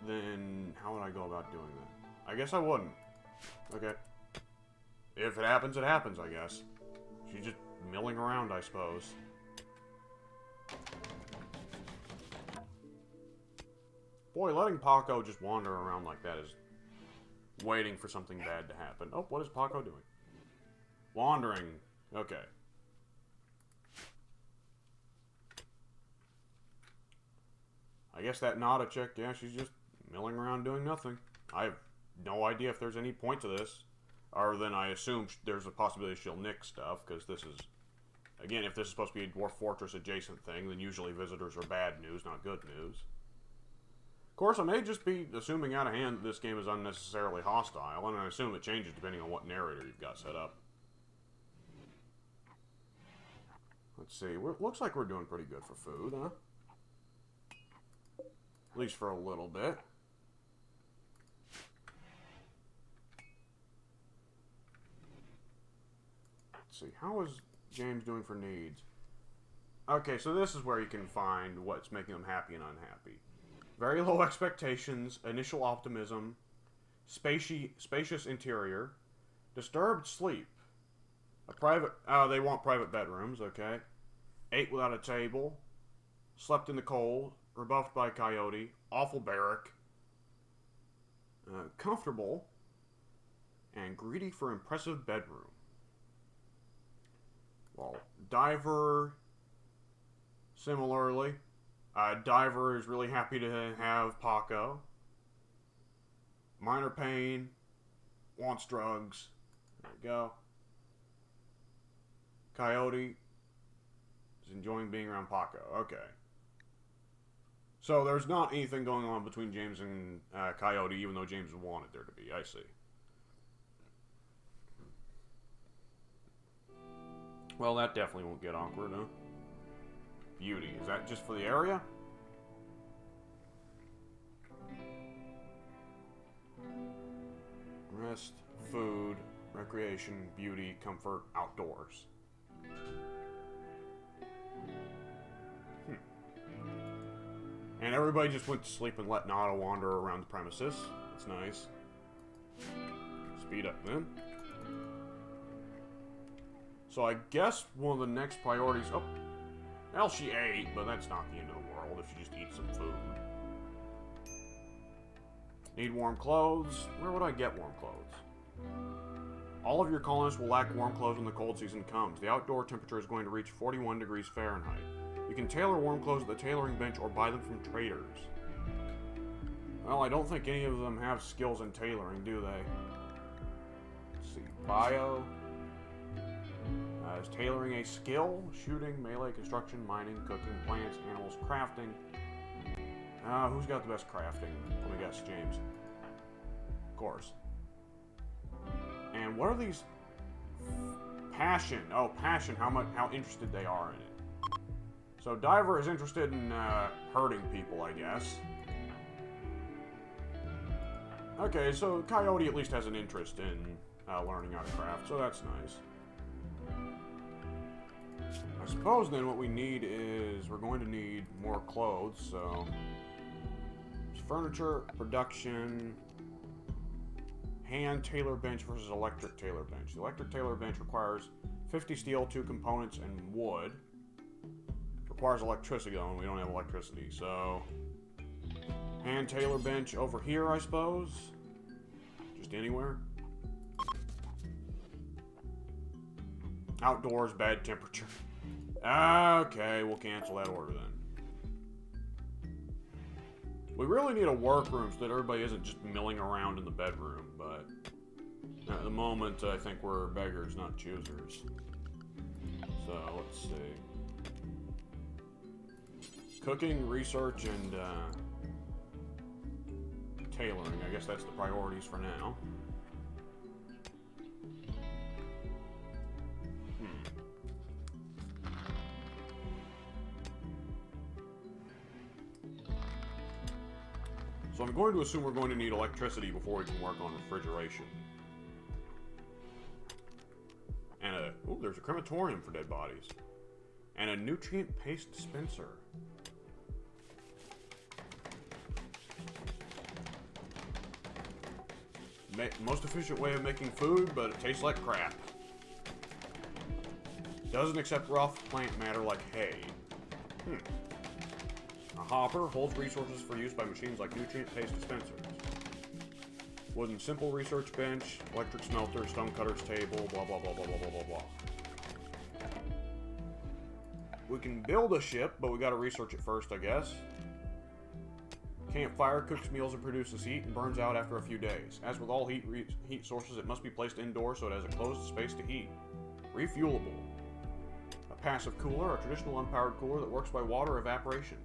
then how would I go about doing that? I guess I wouldn't. Okay. If it happens, I guess. She's just milling around, I suppose. Boy, letting Paco just wander around like that is waiting for something bad to happen. Oh, what is Paco doing? Wandering. Okay. I guess that Nada chick, yeah, she's just milling around doing nothing. I have no idea if there's any point to this. Other than I assume there's a possibility she'll nick stuff, because this is... Again, if this is supposed to be a Dwarf Fortress adjacent thing, then usually visitors are bad news, not good news. Of course, I may just be assuming out of hand that this game is unnecessarily hostile, and I assume it changes depending on what narrator you've got set up. Let's see. Looks like we're doing pretty good for food, huh? At least for a little bit. Let's see. How is James doing for needs? Okay, so this is where you can find what's making them happy and unhappy. Very low expectations, initial optimism, spacious interior, disturbed sleep, they want private bedrooms, okay, ate without a table, slept in the cold, rebuffed by Coyote, awful barrack, comfortable, and greedy for impressive bedroom. Well, Diver, similarly. Diver is really happy to have Paco. Minor pain. Wants drugs. There we go. Coyote is enjoying being around Paco. Okay. So there's not anything going on between James and Coyote, even though James wanted there to be. I see. Well, that definitely won't get awkward, huh? Beauty. Is that just for the area? Rest, food, recreation, beauty, comfort, outdoors. And everybody just went to sleep and let Nada wander around the premises. That's nice. Speed up then. So I guess one of the next priorities... Oh, well, she ate, but that's not the end of the world if she just eats some food. Need warm clothes? Where would I get warm clothes? All of your colonists will lack warm clothes when the cold season comes. The outdoor temperature is going to reach 41 degrees Fahrenheit. You can tailor warm clothes at the tailoring bench or buy them from traders. Well, I don't think any of them have skills in tailoring, do they? Let's see. Bio. Is tailoring a skill? Shooting, melee, construction, mining, cooking, plants, animals, crafting. Who's got the best crafting? Let me guess, James. Of course. And what are these? Passion. Oh, passion. How interested they are in it. So Diver is interested in hurting people, I guess. Okay, so Coyote at least has an interest in learning how to craft, so that's nice. I suppose then what we need is we're going to need more clothes, so furniture, production, hand tailor bench versus electric tailor bench. The electric tailor bench requires 50 steel, 2 components, and wood. Requires electricity though, and we don't have electricity, so hand tailor bench over here, I suppose. Just anywhere. Outdoors, bad temperature. Okay, we'll cancel that order then. We really need a workroom so that everybody isn't just milling around in the bedroom, but at the moment I think we're beggars, not choosers. So, let's see. Cooking, research, and tailoring. I guess that's the priorities for now. So I'm going to assume we're going to need electricity before we can work on refrigeration. And ooh, there's a crematorium for dead bodies. And a nutrient paste dispenser. Most efficient way of making food, but it tastes like crap. Doesn't accept rough plant matter like hay. A hopper holds resources for use by machines like nutrient paste dispensers. Wooden simple research bench, electric smelter, stone cutter's table, blah blah blah blah blah blah blah blah. We can build a ship, but we gotta research it first, I guess. Campfire cooks meals and produces heat and burns out after a few days. As with all heat sources, it must be placed indoors so it has a closed space to heat. Refuelable. A passive cooler, a traditional unpowered cooler that works by water evaporation.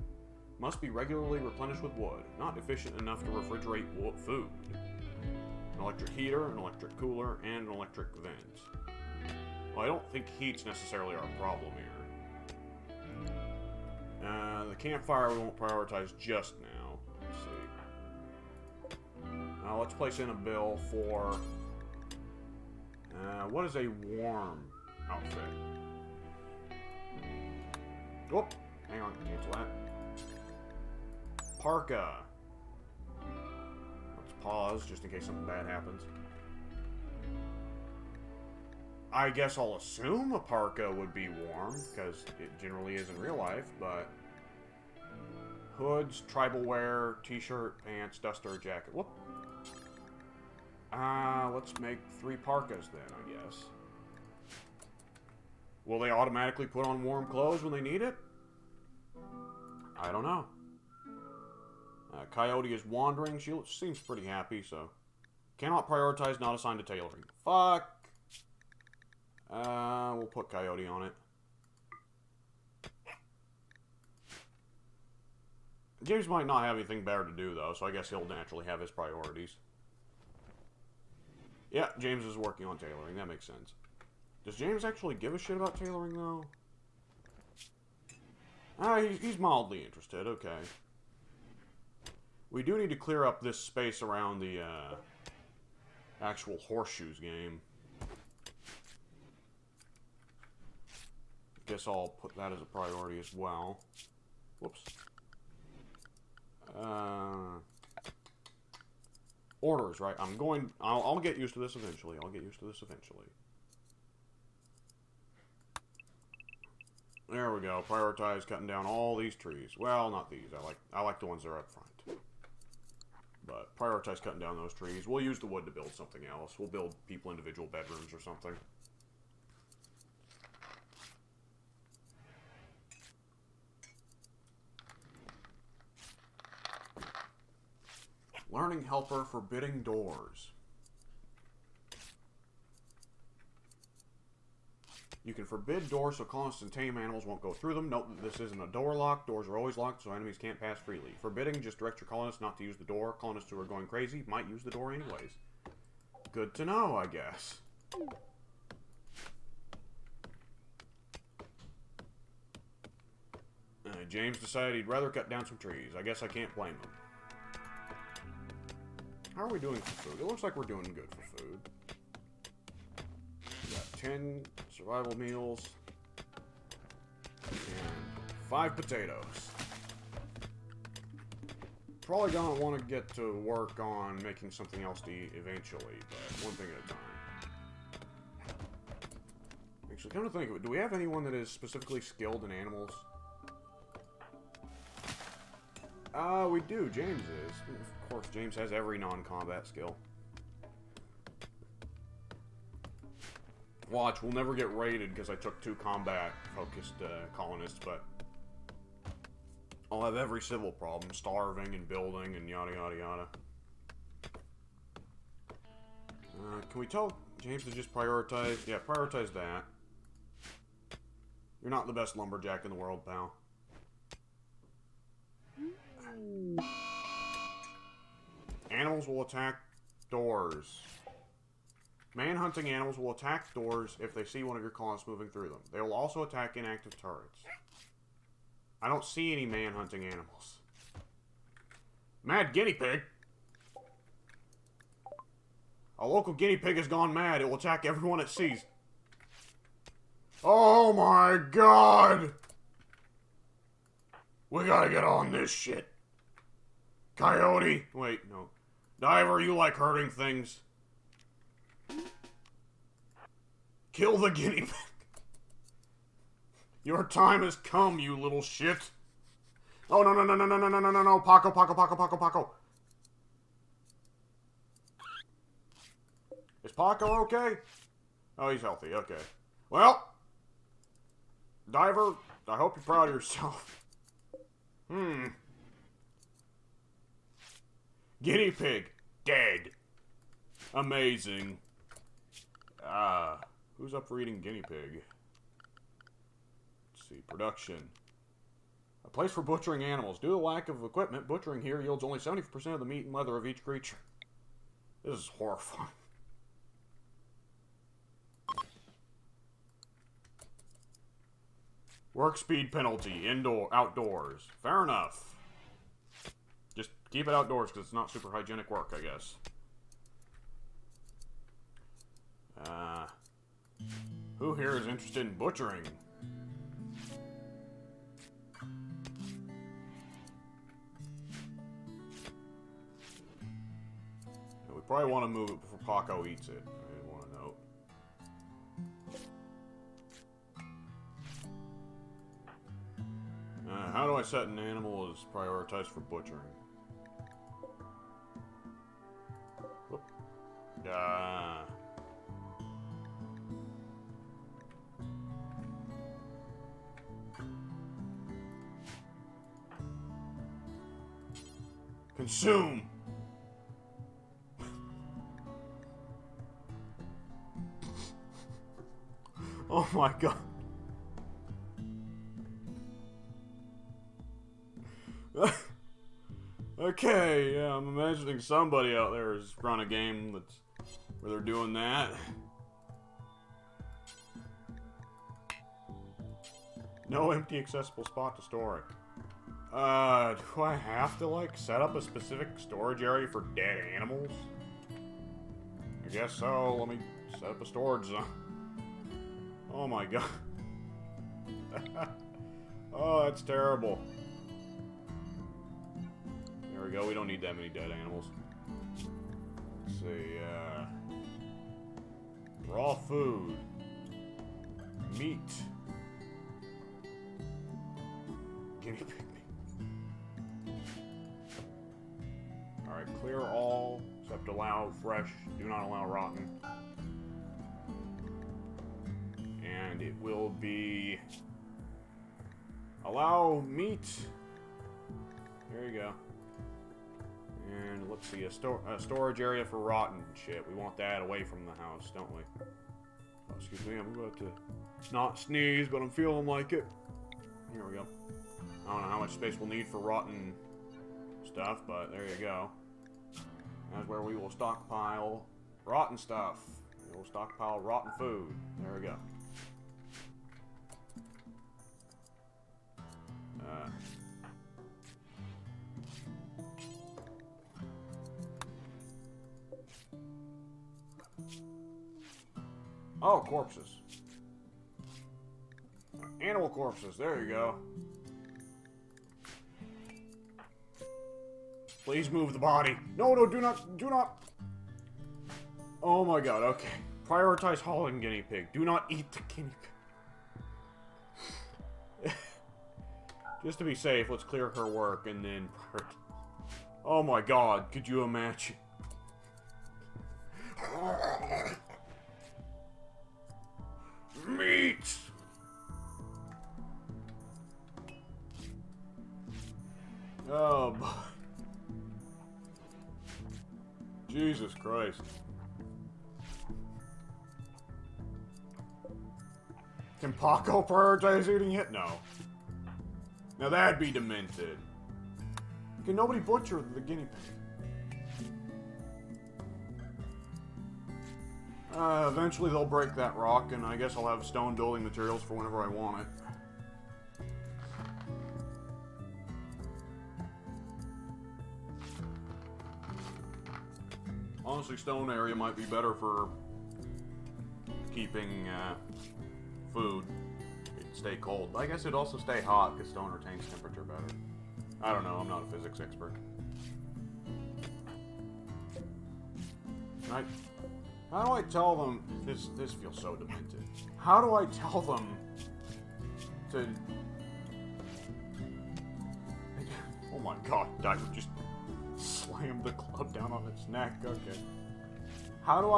Must be regularly replenished with wood. Not efficient enough to refrigerate food. An electric heater, an electric cooler, and an electric vent. Well, I don't think heat's necessarily our problem here. The campfire we won't prioritize just now. Let's see. Let's place in a bill for... what is a warm outfit? Oh, hang on, cancel that. Parka. Let's pause just in case something bad happens. I guess I'll assume a parka would be warm, because it generally is in real life, but... Hoods, tribal wear, t-shirt, pants, duster, jacket. Whoop. Let's make 3 parkas then, I guess. Will they automatically put on warm clothes when they need it? I don't know. Coyote is wandering. She seems pretty happy, so... Cannot prioritize, not assigned to tailoring. Fuck! We'll put Coyote on it. James might not have anything better to do, though, so I guess he'll naturally have his priorities. Yeah, James is working on tailoring. That makes sense. Does James actually give a shit about tailoring, though? He's mildly interested. Okay. We do need to clear up this space around the actual horseshoes game. Guess I'll put that as a priority as well. Whoops. Orders, right? I'll get used to this eventually. There we go. Prioritize cutting down all these trees. Well, not these. I like the ones that are up front. But prioritize cutting down those trees. We'll use the wood to build something else. We'll build people individual bedrooms or something. Learning helper forbidding doors. You can forbid doors so colonists and tame animals won't go through them. Note that this isn't a door lock. Doors are always locked, so enemies can't pass freely. Forbidding just directs your colonists not to use the door. Colonists who are going crazy might use the door anyways. Good to know, I guess. James decided he'd rather cut down some trees. I guess I can't blame him. How are we doing for food? It looks like we're doing good for food. We got 10 survival meals. And 5 potatoes. Probably gonna want to get to work on making something else to eat eventually, but one thing at a time. Actually, come to think of it, do we have anyone that is specifically skilled in animals? We do. James is. Of course, James has every non-combat skill. Watch, we'll never get raided because I took 2 combat-focused colonists, but I'll have every civil problem, starving and building and yada yada yada. Can we tell James to just prioritize? Yeah, prioritize that. You're not the best lumberjack in the world, pal. Animals will attack doors. Man-hunting animals will attack doors if they see one of your colonists moving through them. They will also attack inactive turrets. I don't see any man-hunting animals. Mad guinea pig? A local guinea pig has gone mad. It will attack everyone it sees. Oh my god! We gotta get on this shit. Coyote! Wait, no. Diver, you like hurting things. Kill the guinea pig. Your time has come, you little shit. Oh, no, no, no, no, no, no, no, no, no, no. Paco, Paco, Paco, Paco, Paco. Is Paco okay? Oh, he's healthy. Okay. Well, Diver, I hope you're proud of yourself. Guinea pig. Dead. Amazing. Who's up for eating guinea pig? Let's see. Production. A place for butchering animals. Due to the lack of equipment, butchering here yields only 70% of the meat and leather of each creature. This is horrifying. Work speed penalty. Outdoors. Fair enough. Just keep it outdoors because it's not super hygienic work, I guess. Who here is interested in butchering? We probably want to move it before Paco eats it. I want to note. How do I set an animal as prioritized for butchering? Whoop. Consume! Oh my god. Okay, yeah, I'm imagining somebody out there has run a game that's where they're doing that. No empty accessible spot to store it. Do I have to, like, set up a specific storage area for dead animals? I guess so. Let me set up a storage zone. Oh my god. Oh, that's terrible. There we go. We don't need that many dead animals. Let's see, raw food. Meat. Guinea pig meat. Alright, clear all, except allow fresh, do not allow rotten. And it will be... allow meat. There you go. And let's see, a storage area for rotten shit. We want that away from the house, don't we? excuse me, I'm about to not sneeze, but I'm feeling like it. Here we go. I don't know how much space we'll need for rotten stuff, but there you go. That's where we will stockpile rotten stuff. We will stockpile rotten food. There we go. Oh, corpses. Animal corpses. There you go. Please move the body. No, no, do not. Oh my god, okay. Prioritize hauling guinea pig. Do not eat the guinea pig. Just to be safe, let's clear her work and then... Oh my god, could you imagine? Meat! Oh boy. Jesus Christ. Can Paco prioritize eating it? No. Now that'd be demented. Can nobody butcher the guinea pig? Eventually they'll break that rock, and I guess I'll have stone building materials for whenever I want it. Honestly, stone area might be better for keeping food. It'd stay cold. I guess it'd also stay hot because stone retains temperature better. I don't know. I'm not a physics expert. How do I tell them... This feels so demented. How do I tell them to... Oh my god, Diver just slammed the club down on its neck. Okay. How do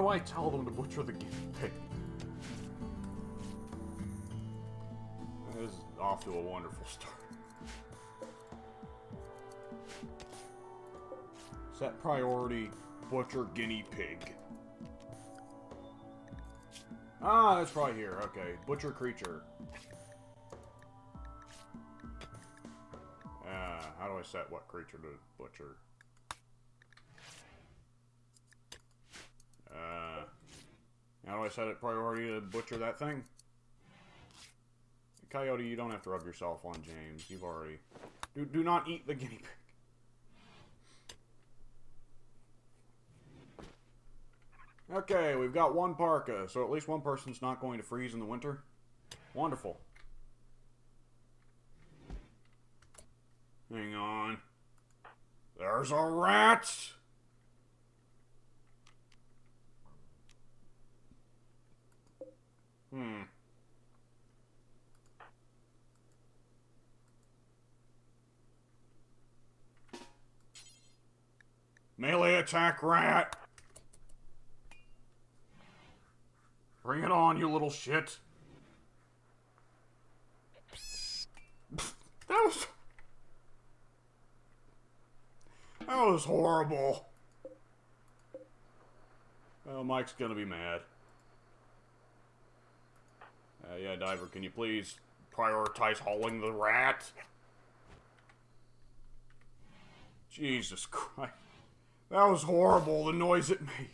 I tell them to butcher the guinea pig? This is off to a wonderful start. Set priority, butcher guinea pig. Ah, that's right here. Okay, butcher creature. How do I set what creature to butcher? How do I set it priority to butcher that thing? Coyote, you don't have to rub yourself on James. You've already... Do not eat the guinea pig. Okay, we've got one parka, so at least one person's not going to freeze in the winter. Wonderful. Hang on. There's a rat! Melee attack, rat! Bring it on, you little shit. That was horrible. Oh, Mike's gonna be mad. Yeah, Diver, can you please prioritize hauling the rat? Jesus Christ. That was horrible, the noise it made.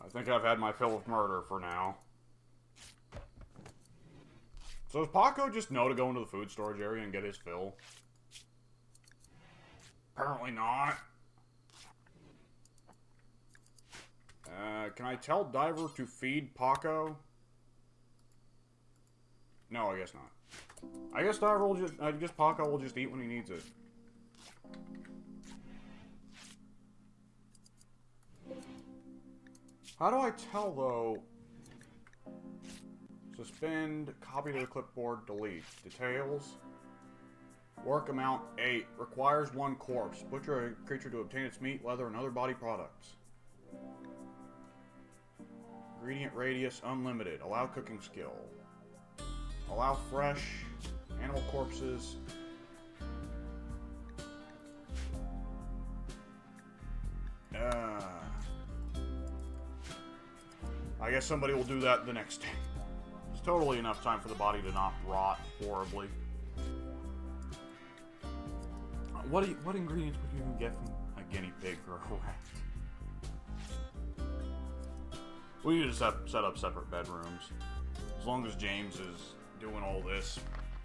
I think I've had my fill of murder for now. So does Paco just know to go into the food storage area and get his fill? Apparently not. Can I tell Diver to feed Paco? No, I guess not. I guess Diver will just... I guess Paco will just eat when he needs it. How do I tell, though? Suspend, copy to the clipboard, delete. Details. Work amount 8. Requires 1 corpse. Butcher a creature to obtain its meat, leather, and other body products. Ingredient radius unlimited. Allow cooking skill. Allow fresh animal corpses. I guess somebody will do that the next day. It's totally enough time for the body to not rot horribly. What ingredients would you even get from a guinea pig or a rat? We need to set up separate bedrooms. As long as James is doing all this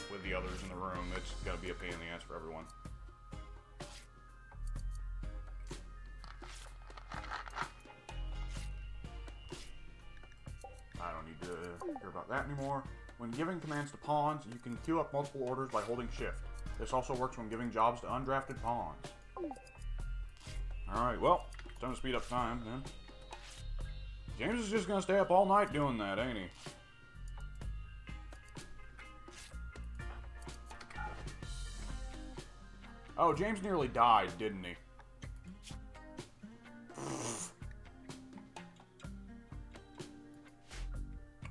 with the others in the room, it's gotta be a pain in the ass for everyone. I don't need to hear about that anymore. When giving commands to pawns, you can queue up multiple orders by holding shift. This also works when giving jobs to undrafted pawns. Alright, well, time to speed up time, then. James is just gonna stay up all night doing that, ain't he? Oh, James nearly died, didn't he?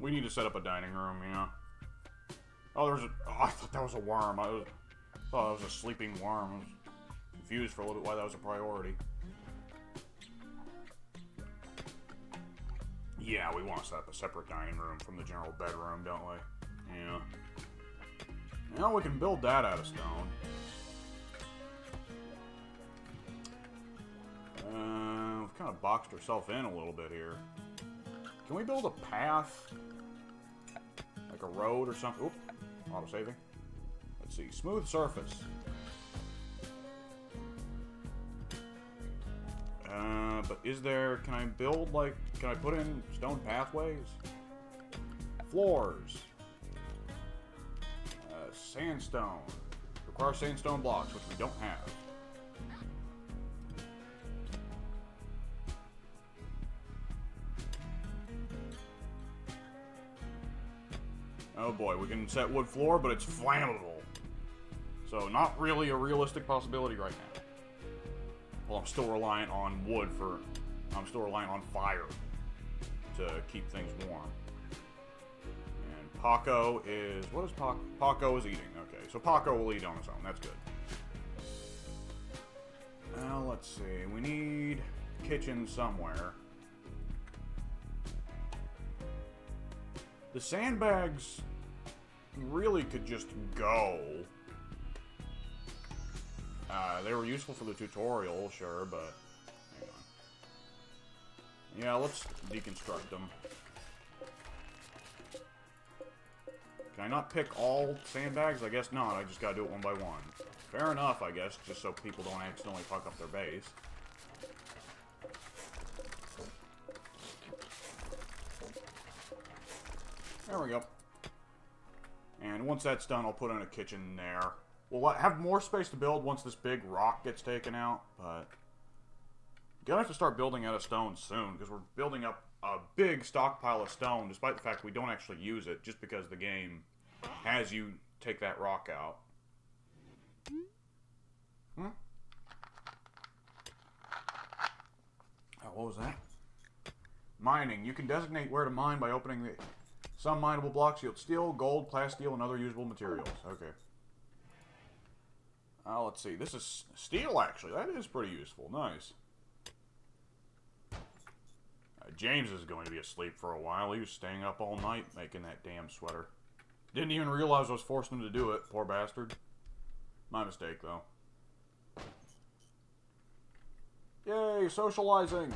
We need to set up a dining room, yeah. Oh, there's a... Oh, I thought that was a worm. I thought that was a sleeping worm. I was confused for a little bit why that was a priority. Yeah, we want to set up a separate dining room from the general bedroom, don't we? Yeah. Now we can build that out of stone. We've kind of boxed ourselves in a little bit here. Can we build a path? Like a road or something? Oop, auto-saving. Let's see, smooth surface. But is there, can I build, like, can I put in stone pathways? Floors. Sandstone. Requires sandstone blocks, which we don't have. Oh boy, we can set wood floor, but it's flammable. So not really a realistic possibility right now. Well, I'm still reliant on wood for... I'm still reliant on fire to keep things warm. And Paco is... What is Paco? Paco is eating. Okay, so Paco will eat on his own. That's good. Now, let's see. We need kitchen somewhere. The sandbags really could just go. They were useful for the tutorial, sure, but... Hang on. Yeah, let's deconstruct them. Can I not pick all sandbags? I guess not. I just gotta do it one by one. Fair enough, I guess, just so people don't accidentally fuck up their base. There we go. And once that's done, I'll put in a kitchen there. We'll have more space to build once this big rock gets taken out, but... Gonna have to start building out of stone soon, because we're building up a big stockpile of stone, despite the fact we don't actually use it, just because the game has you take that rock out. Hmm? Oh, what was that? Mining. You can designate where to mine by opening the... Some mineable blocks yield steel, gold, plasteel, and other usable materials. Okay. Let's see. This is steel, actually. That is pretty useful. Nice. James is going to be asleep for a while. He was staying up all night making that damn sweater. Didn't even realize I was forcing him to do it. Poor bastard. My mistake, though. Yay, socializing!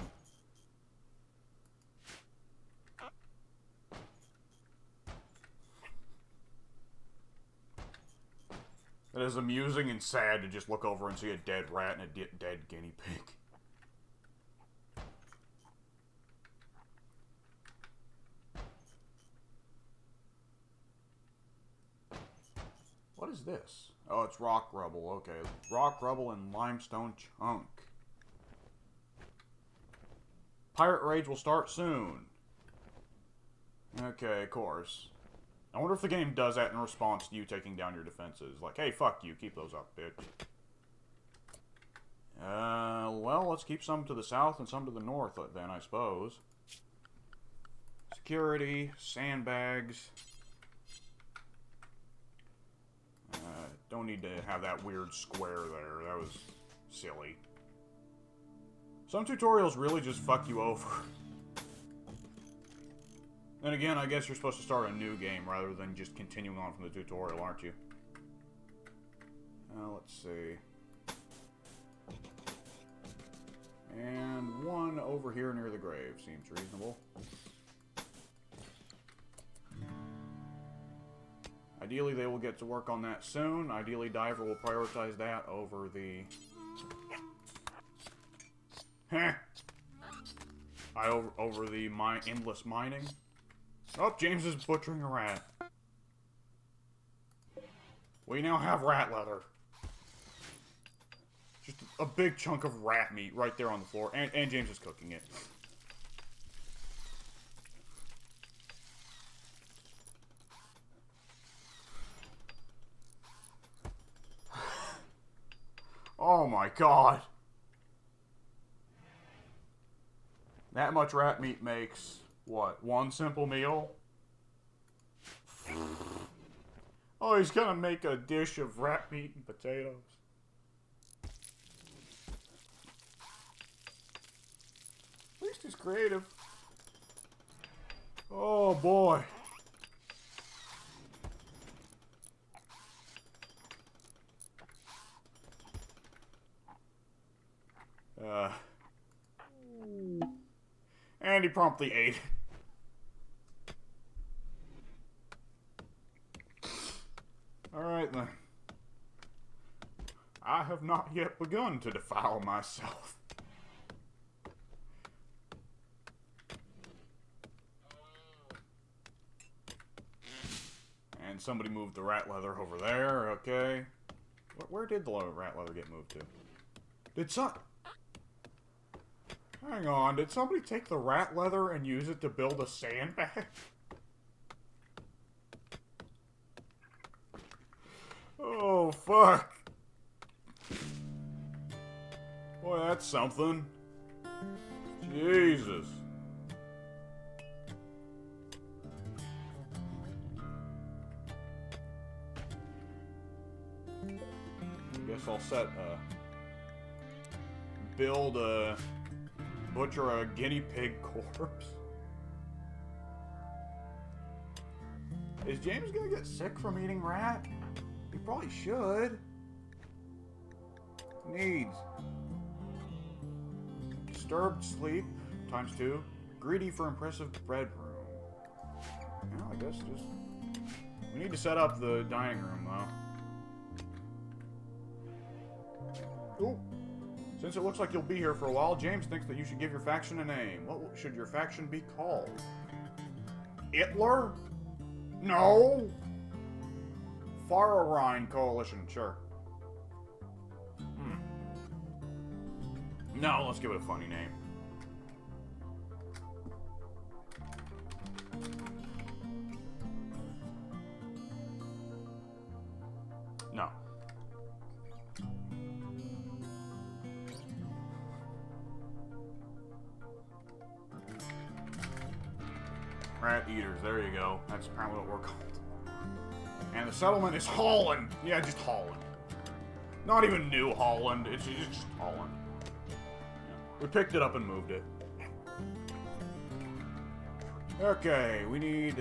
It is amusing and sad to just look over and see a dead rat and a dead guinea pig. What is this? Oh, it's rock rubble. Okay. Rock rubble and limestone chunk. Pirate rage will start soon. Okay, of course. I wonder if the game does that in response to you taking down your defenses. Like, hey, fuck you. Keep those up, bitch. Well, let's keep some to the south and some to the north, then, I suppose. Security, sandbags. Don't need to have that weird square there. That was silly. Some tutorials really just fuck you over. And again, I guess you're supposed to start a new game rather than just continuing on from the tutorial, aren't you? Let's see. And one over here near the grave seems reasonable. Ideally, they will get to work on that soon. Ideally, Diver will prioritize that over the... over the endless mining. Oh, James is butchering a rat. We now have rat leather. Just a big chunk of rat meat right there on the floor. And James is cooking it. Oh my god. That much rat meat makes, what, one simple meal? Oh, he's gonna make a dish of rat meat and potatoes. At least he's creative. Oh boy. And he promptly ate. Alright then. I have not yet begun to defile myself. And somebody moved the rat leather over there, okay. Where did the rat leather get moved to? Did Hang on, did somebody take the rat leather and use it to build a sandbag? Oh, fuck. Boy, that's something. Jesus. Guess I'll butcher a guinea pig corpse. Is James gonna get sick from eating rat? He probably should. Needs. Disturbed sleep, ×2. Greedy for impressive bedroom. Well, I guess just... We need to set up the dining room, though. Ooh. Since it looks like you'll be here for a while, James thinks that you should give your faction a name. What should your faction be called? Hitler? No! Far-Rhine Coalition, sure. No, let's give it a funny name. No. Rat eaters, there you go. That's apparently what we're called. And the settlement is Holland. Yeah, just Holland. Not even New Holland. It's just Holland. Yeah. We picked it up and moved it. Okay, we need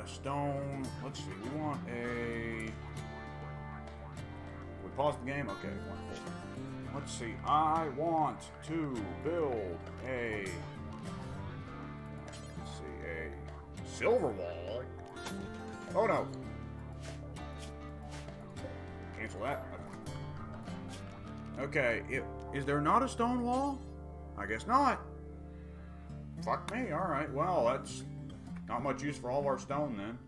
stone. Let's see. We want a... We paused the game? Okay, wonderful. Let's see. I want to build a... Let's see. A silver wall. Oh no. Cancel that. Okay, is there not a stone wall? I guess not. Fuck me, alright. Well, that's not much use for all of our stone then.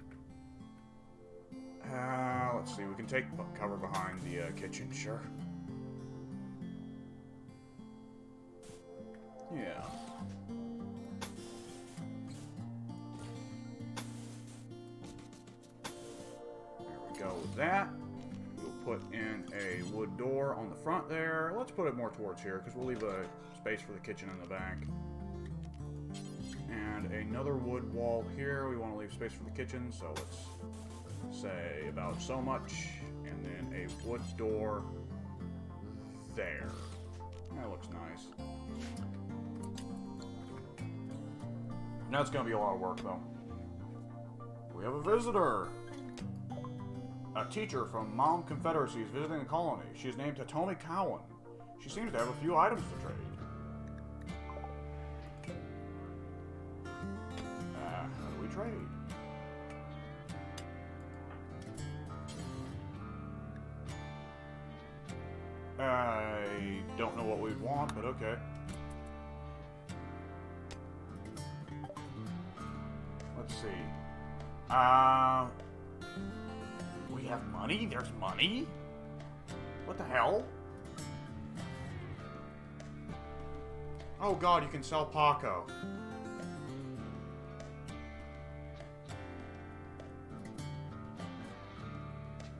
Let's see, we can take cover behind the kitchen, sure. Yeah. There we go with that. We'll put in a wood door on the front there. Let's put it more towards here, because we'll leave a space for the kitchen in the back. And another wood wall here. We want to leave space for the kitchen, so let's say about so much. And then a wood door there. That looks nice. Now it's going to be a lot of work, though. We have a visitor. A teacher from Mom Confederacy is visiting the colony. She is named Hitomi Cowan. She seems to have a few items to trade. How do we trade? I don't know what we'd want, but okay. Let's see. We have money? There's money? What the hell? Oh god, you can sell Paco.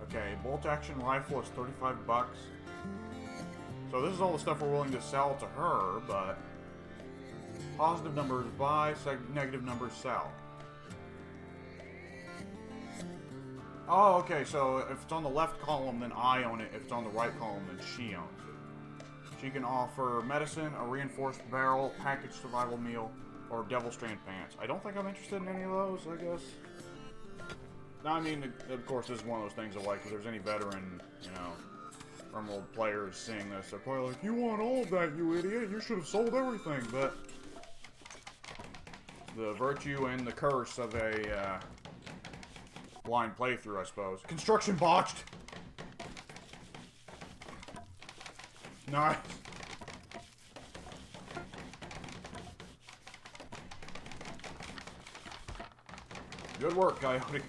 Okay, bolt action rifle is 35 bucks. So this is all the stuff we're willing to sell to her, but positive numbers buy, negative numbers sell. Oh, okay, so if it's on the left column, then I own it. If it's on the right column, then she owns it. She can offer medicine, a reinforced barrel, packaged survival meal, or devil strand pants. I don't think I'm interested in any of those, I guess. I mean, of course, this is one of those things of like, if there's any veteran, you know, Rimworld players seeing this, they're probably like, you want all of that, you idiot, you should have sold everything, but the virtue and the curse of a, blind playthrough, I suppose. Construction botched! Nice. Good work, Coyote.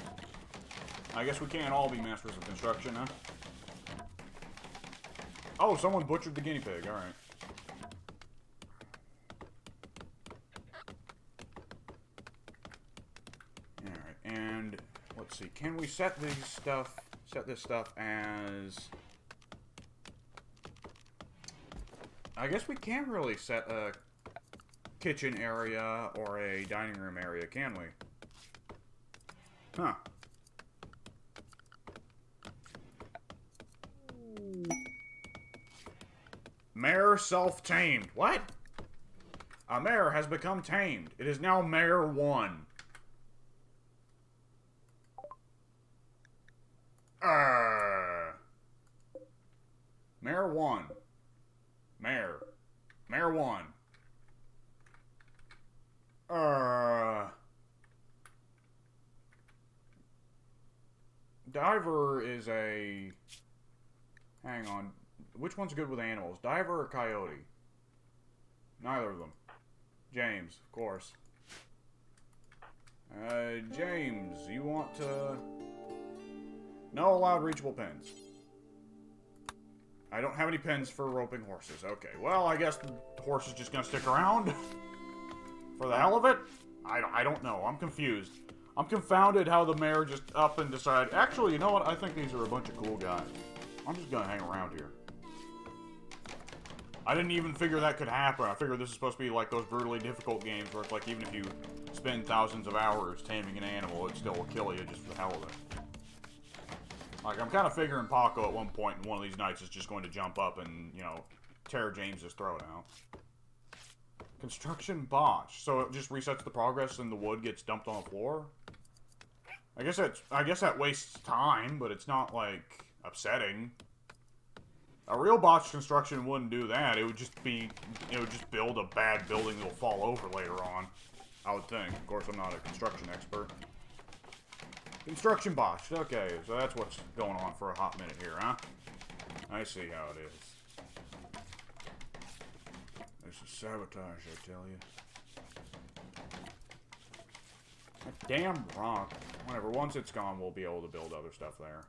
I guess we can't all be masters of construction, huh? Oh, someone butchered the guinea pig, alright. Alright, and let's see, can we set this stuff as... I guess we can't really set a kitchen area or a dining room area, can we? Huh. Mare self-tamed. What? A mare has become tamed. It is now Mare 1. Mare 1. Mare 1. Diver is a... Hang on. Which one's good with animals? Diver or Coyote? Neither of them. James, of course. James, you want to... No allowed reachable pins. I don't have any pins for roping horses. Okay, well, I guess the horse is just gonna stick around. For the hell of it? I don't know. I'm confused. I'm confounded how the mayor just up and decided, actually, you know what? I think these are a bunch of cool guys. I'm just gonna hang around here. I didn't even figure that could happen. I figured this is supposed to be like those brutally difficult games where it's like even if you spend thousands of hours taming an animal, it still will kill you just for the hell of it. Like, I'm kind of figuring Paco at one point in one of these nights is just going to jump up and, you know, tear James's throat out. Construction botch. So it just resets the progress and the wood gets dumped on the floor? I guess that wastes time, but it's not, like, upsetting. A real botched construction wouldn't do that. It would just build a bad building that'll fall over later on. I would think. Of course, I'm not a construction expert. Construction botched. Okay, so that's what's going on for a hot minute here, huh? I see how it is. This is sabotage, I tell you. That damn rock. Whatever, once it's gone, we'll be able to build other stuff there.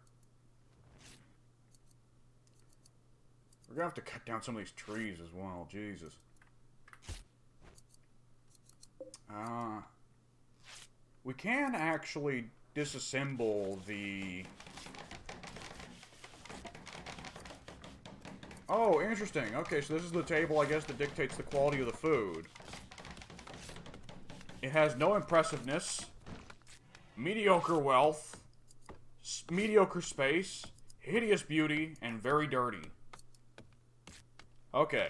We're gonna have to cut down some of these trees as well, Jesus. We can actually disassemble the... Oh, interesting. Okay, so this is the table, I guess, that dictates the quality of the food. It has no impressiveness, mediocre wealth, mediocre space, hideous beauty, and very dirty. Okay.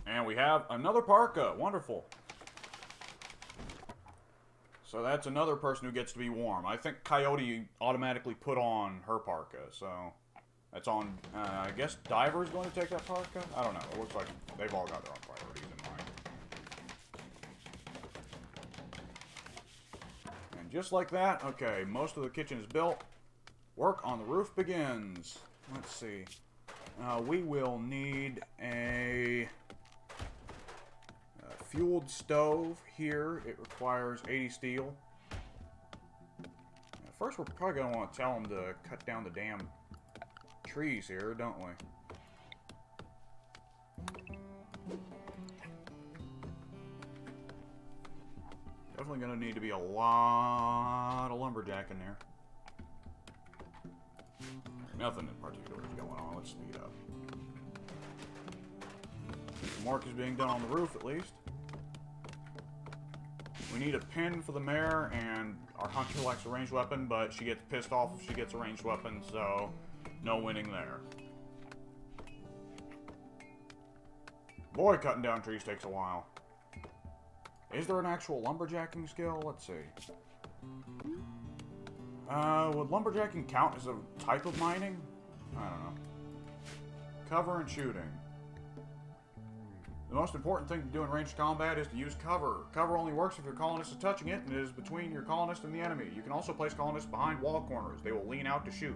And we have another parka. Wonderful. So that's another person who gets to be warm. I think Coyote automatically put on her parka, so that's on, I guess Diver's going to take that parka? I don't know. It looks like they've all got their own priorities in mind. And just like that, okay, most of the kitchen is built. Work on the roof begins. Let's see. We will need a fueled stove here. It requires 80 steel. First, we're probably going to want to tell them to cut down the damn trees here, don't we? Definitely going to need to be a lot of lumberjack in there. Nothing in particular is going on. Let's speed up. Some work is being done on the roof, at least. We need a pin for the mare, and our hunter likes a ranged weapon, but she gets pissed off if she gets a ranged weapon, so no winning there. Boy, cutting down trees takes a while. Is there an actual lumberjacking skill? Let's see. Would lumberjacking count as a type of mining? I don't know. Cover and shooting. The most important thing to do in ranged combat is to use cover. Cover only works if your colonist is touching it, and it is between your colonist and the enemy. You can also place colonists behind wall corners. They will lean out to shoot.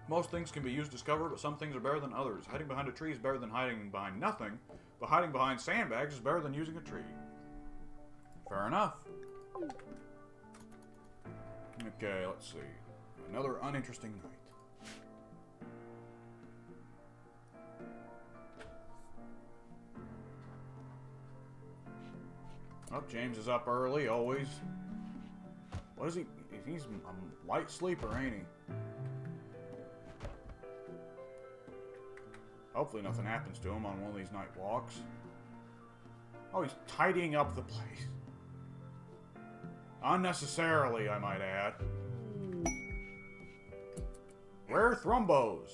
Most things can be used as cover, but some things are better than others. Hiding behind a tree is better than hiding behind nothing, but hiding behind sandbags is better than using a tree. Fair enough. Okay, let's see. Another uninteresting night. Oh, James is up early, always. What is he? He's a light sleeper, ain't he? Hopefully nothing happens to him on one of these night walks. Oh, he's tidying up the place. Unnecessarily, I might add. Rare thrumbos.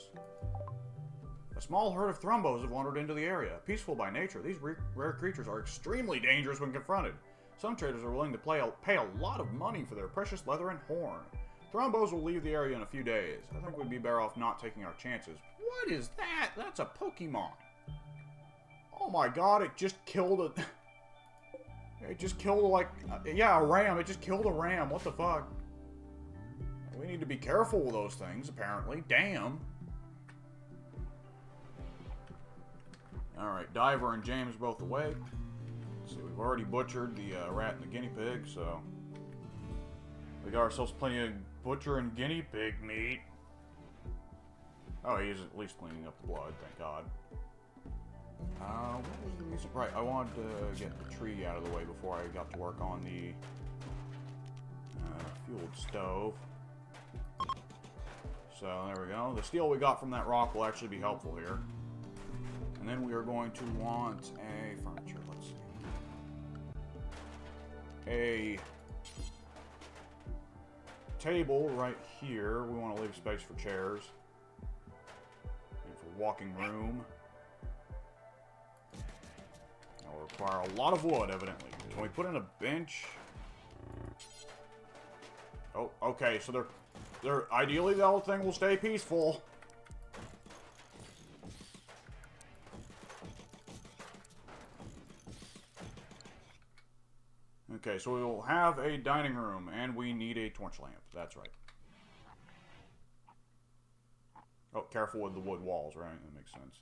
A small herd of thrumbos have wandered into the area. Peaceful by nature, these rare creatures are extremely dangerous when confronted. Some traders are willing to pay a lot of money for their precious leather and horn. Thrumbos will leave the area in a few days. I think we'd be better off not taking our chances. What is that? That's a Pokemon. Oh my god, it just killed a... It just killed, like... yeah, a ram. It just killed a ram. What the fuck? We need to be careful with those things, apparently. Damn. Alright, Diver and James are both awake. Let's see, we've already butchered the rat and the guinea pig, so... We got ourselves plenty of butcher and guinea pig meat. Oh, he's at least cleaning up the blood, thank God. What was the reason? Right, I wanted to get the tree out of the way before I got to work on the fueled stove. So, there we go. The steel we got from that rock will actually be helpful here. And then we are going to want a furniture, let's see. A table right here. We want to leave space for chairs. And for walking room. That will require a lot of wood, evidently. Can we put in a bench? Oh, okay, so they're ideally the whole thing will stay peaceful. Okay, so we will have a dining room, and we need a torch lamp. That's right. Oh, careful with the wood walls, right? That makes sense.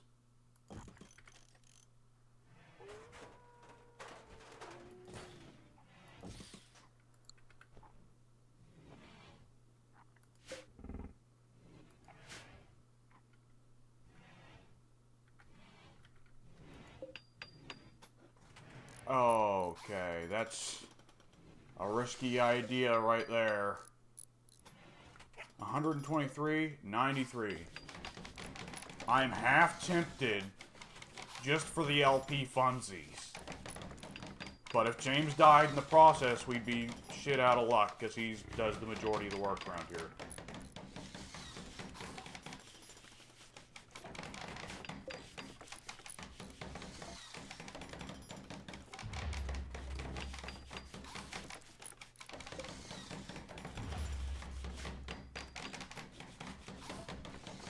Okay, that's a risky idea right there. 123, 93. I'm half tempted just for the LP funsies. But if James died in the process, we'd be shit out of luck, because he does the majority of the work around here.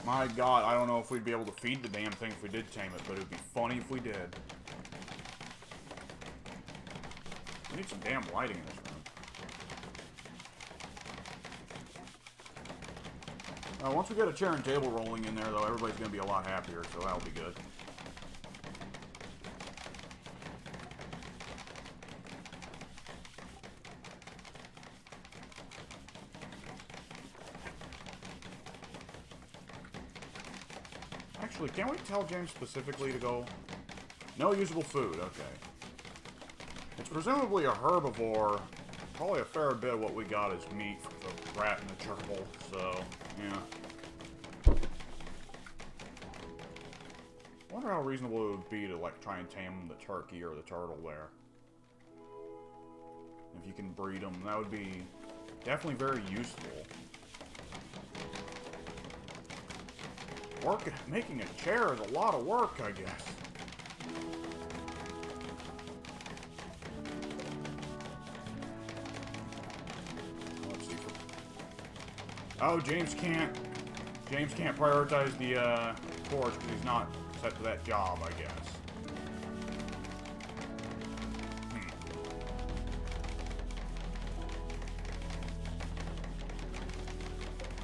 My god, I don't know if we'd be able to feed the damn thing if we did tame it, but it would be funny if we did. We need some damn lighting in this room. Once we get a chair and table rolling in there, though, everybody's going to be a lot happier, so that'll be good. Actually, can't we tell James specifically to go? No usable food, okay. It's presumably a herbivore. Probably a fair bit of what we got is meat for the rat and the turtle, so, yeah. I wonder how reasonable it would be to, like, try and tame the turkey or the turtle there. If you can breed them, that would be definitely very useful. Making a chair is a lot of work, I guess. Let's see. Oh, James can't prioritize the torch because he's not set to that job, I guess.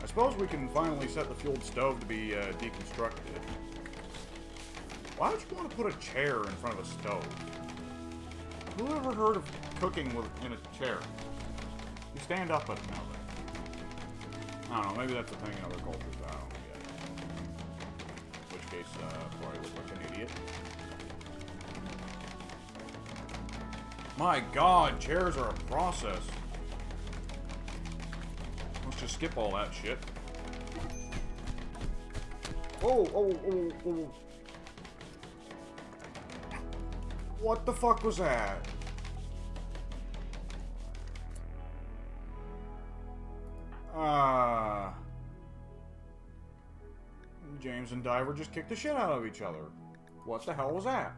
I suppose we can finally set the fueled stove to be deconstructed. Why would you want to put a chair in front of a stove? Who ever heard of cooking in a chair? You stand up at now. I don't know, maybe that's a thing in other cultures, I don't get it. In which case, probably look like an idiot. My god, chairs are a process. Let's just skip all that shit. Oh. What the fuck was that? James and Diver just kicked the shit out of each other. What the hell was that?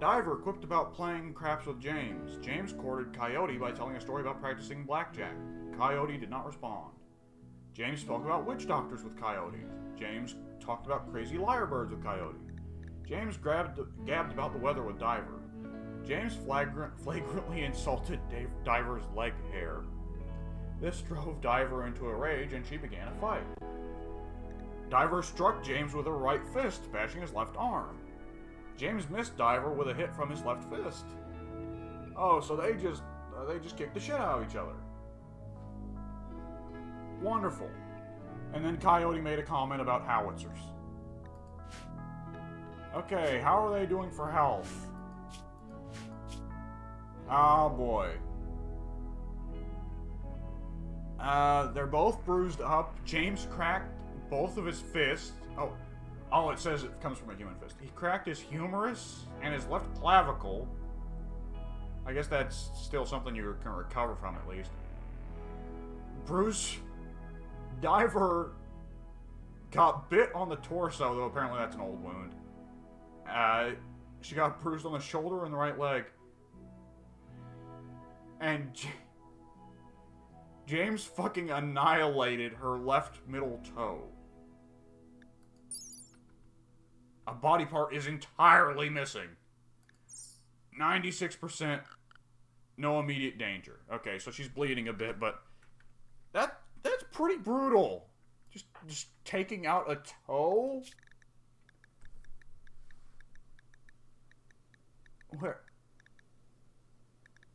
Diver quipped about playing craps with James. James courted Coyote by telling a story about practicing blackjack. Coyote did not respond. James spoke about witch doctors with Coyote. James talked about crazy lyrebirds with Coyote. James gabbed about the weather with Diver. James flagrantly insulted Diver's leg hair. This drove Diver into a rage and she began a fight. Diver struck James with her right fist, bashing his left arm. James missed Diver with a hit from his left fist. Oh, so they just kicked the shit out of each other. Wonderful. And then Coyote made a comment about howitzers. Okay, how are they doing for health? Oh boy. They're both bruised up. James cracked both of his fists. Oh, it says it comes from a human fist. He cracked his humerus and his left clavicle. I guess that's still something you can recover from at least. Diver got bit on the torso, though apparently that's an old wound. She got bruised on the shoulder and the right leg. And James fucking annihilated her left middle toe. A body part is entirely missing. 96%, no immediate danger. Okay, so she's bleeding a bit, but that's pretty brutal. Just taking out a toe? Where?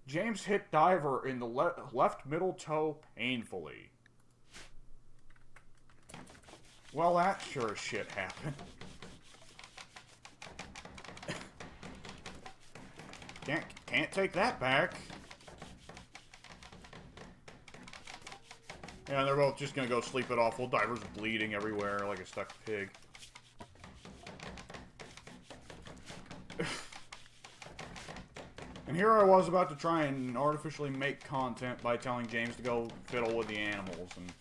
James hit Diver in the left middle toe painfully. Well, that sure as shit happened. Can't take that back. Yeah, they're both just gonna go sleep it off while Diver's bleeding everywhere like a stuck pig. And here I was about to try and artificially make content by telling James to go fiddle with the animals, and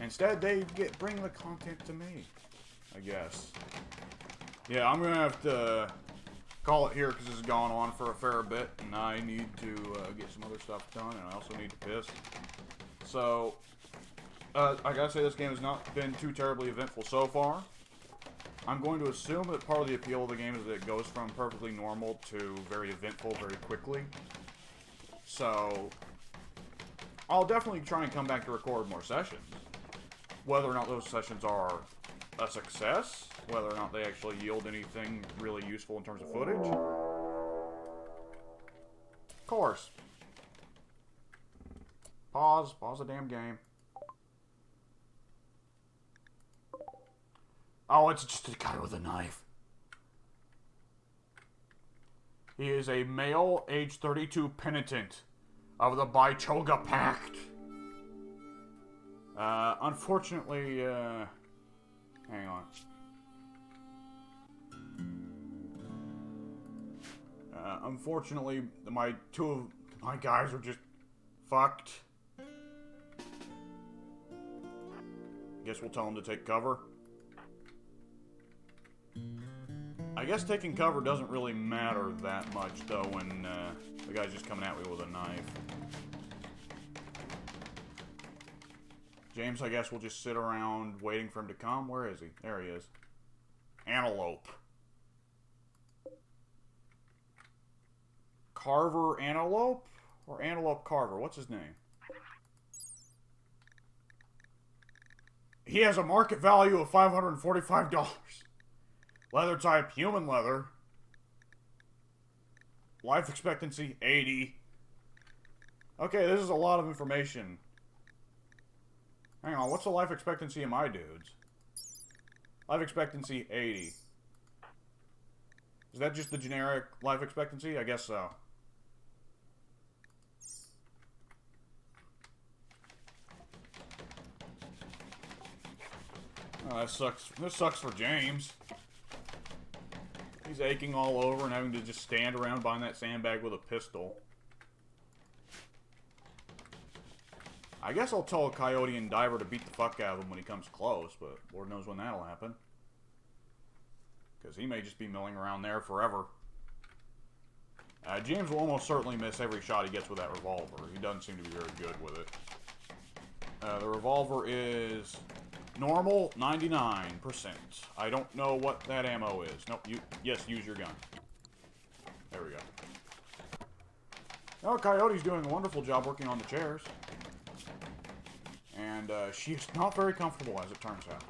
instead they bring the content to me, I guess. Yeah, I'm gonna have to call it here because this has gone on for a fair bit, and I need to get some other stuff done, and I also need to piss. So, I gotta say this game has not been too terribly eventful so far. I'm going to assume that part of the appeal of the game is that it goes from perfectly normal to very eventful very quickly. So, I'll definitely try and come back to record more sessions. Whether or not those sessions are a success, whether or not they actually yield anything really useful in terms of footage. Of course. Pause the damn game. Oh, it's just a guy with a knife. He is a male, age 32 penitent of the Baichoga Pact. Unfortunately, hang on. Unfortunately, two of my guys are just fucked. Guess we'll tell them to take cover. I guess taking cover doesn't really matter that much, though, when the guy's just coming at me with a knife. James, I guess we'll just sit around waiting for him to come. Where is he? There he is. Antelope. Carver Antelope? Or Antelope Carver? What's his name? He has a market value of $545. Leather type, human leather. Life expectancy, 80. Okay, this is a lot of information. Hang on, what's the life expectancy of my dudes? Life expectancy, 80. Is that just the generic life expectancy? I guess so. Oh, that sucks. This sucks for James. He's aching all over and having to just stand around behind that sandbag with a pistol. I guess I'll tell Coyote and Diver to beat the fuck out of him when he comes close, but Lord knows when that'll happen. Because he may just be milling around there forever. James will almost certainly miss every shot he gets with that revolver. He doesn't seem to be very good with it. The revolver is normal, 99%. I don't know what that ammo is. Nope, yes, use your gun. There we go. Oh, Coyote's doing a wonderful job working on the chairs. And she's not very comfortable, as it turns out.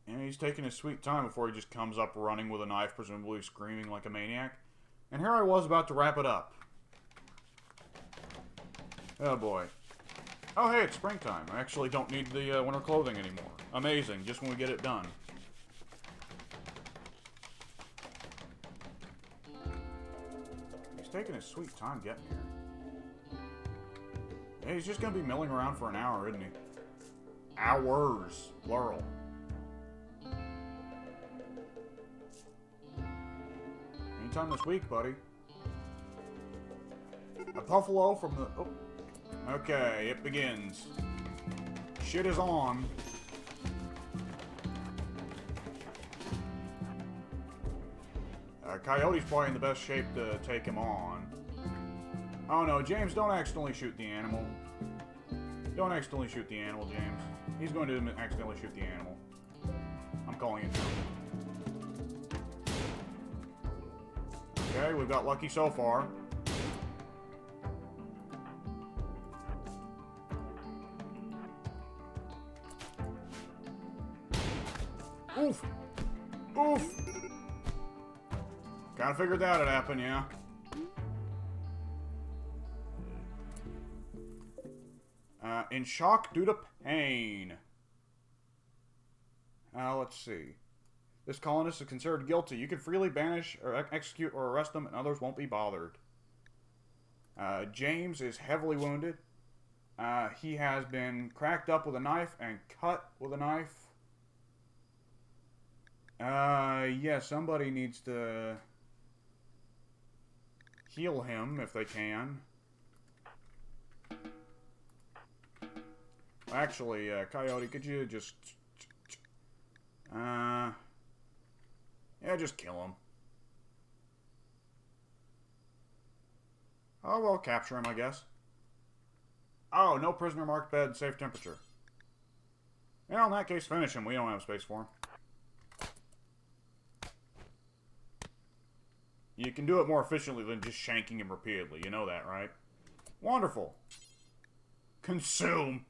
And he's taking his sweet time before he just comes up running with a knife, presumably screaming like a maniac. And here I was about to wrap it up. Oh boy. Oh hey, it's springtime. I actually don't need the winter clothing anymore. Amazing, just when we get it done. He's taking his sweet time getting here. Yeah, he's just gonna be milling around for an hour, isn't he? Hours, plural. Anytime this week, buddy. A buffalo from the... Oh. Okay, it begins. Shit is on. Coyote's probably in the best shape to take him on. Oh no, James, don't accidentally shoot the animal. Don't accidentally shoot the animal, James. He's going to accidentally shoot the animal. I'm calling it now. Okay, we've got lucky so far. Oof! Oof! Kinda figured that'd happen, yeah. In shock due to pain. Let's see. This colonist is considered guilty. You can freely banish or execute or arrest them and others won't be bothered. James is heavily wounded. He has been cracked up with a knife and cut with a knife. Yeah, somebody needs to heal him if they can. Actually, Coyote, could you just... yeah, just kill him. Oh, well, capture him, I guess. Oh, no prisoner marked bed, safe temperature. Yeah, in that case, finish him. We don't have space for him. You can do it more efficiently than just shanking him repeatedly. You know that, right? Wonderful. Consume.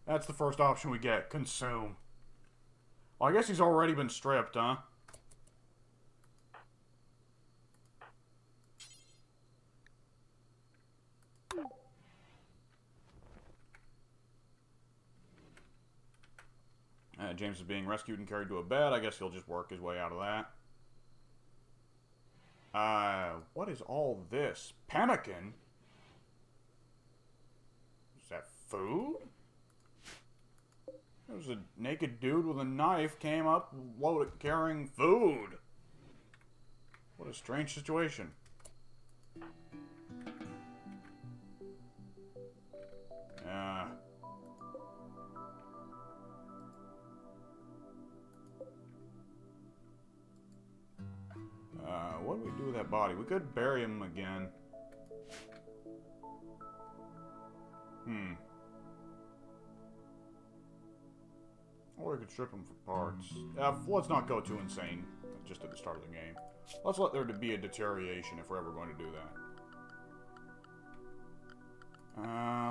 That's the first option we get. Consume. Well, I guess he's already been stripped, huh? James is being rescued and carried to a bed. I guess he'll just work his way out of that. What is all this? Pemmican? Is that food? There was a naked dude with a knife came up loaded carrying food. What a strange situation. What do we do with that body? We could bury him again. Or we could strip him for parts. Let's not go too insane just at the start of the game. Let's let there be a deterioration if we're ever going to do that.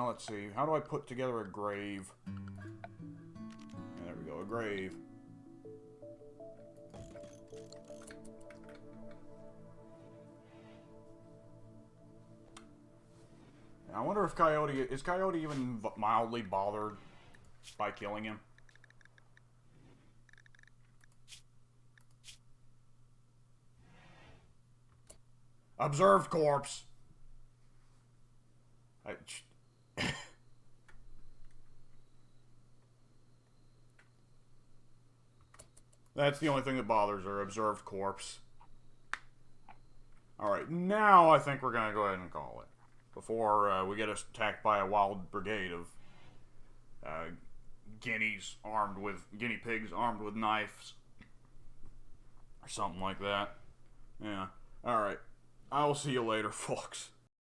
Let's see. How do I put together a grave? Yeah, there we go, a grave. I wonder if Coyote... Is Coyote even mildly bothered by killing him? Observed corpse. That's the only thing that bothers her. Observed corpse. Alright, now I think we're going to go ahead and call it. Before we get attacked by a wild brigade of guinea pigs armed with knives. Or something like that. Yeah. Alright. I will see you later, folks.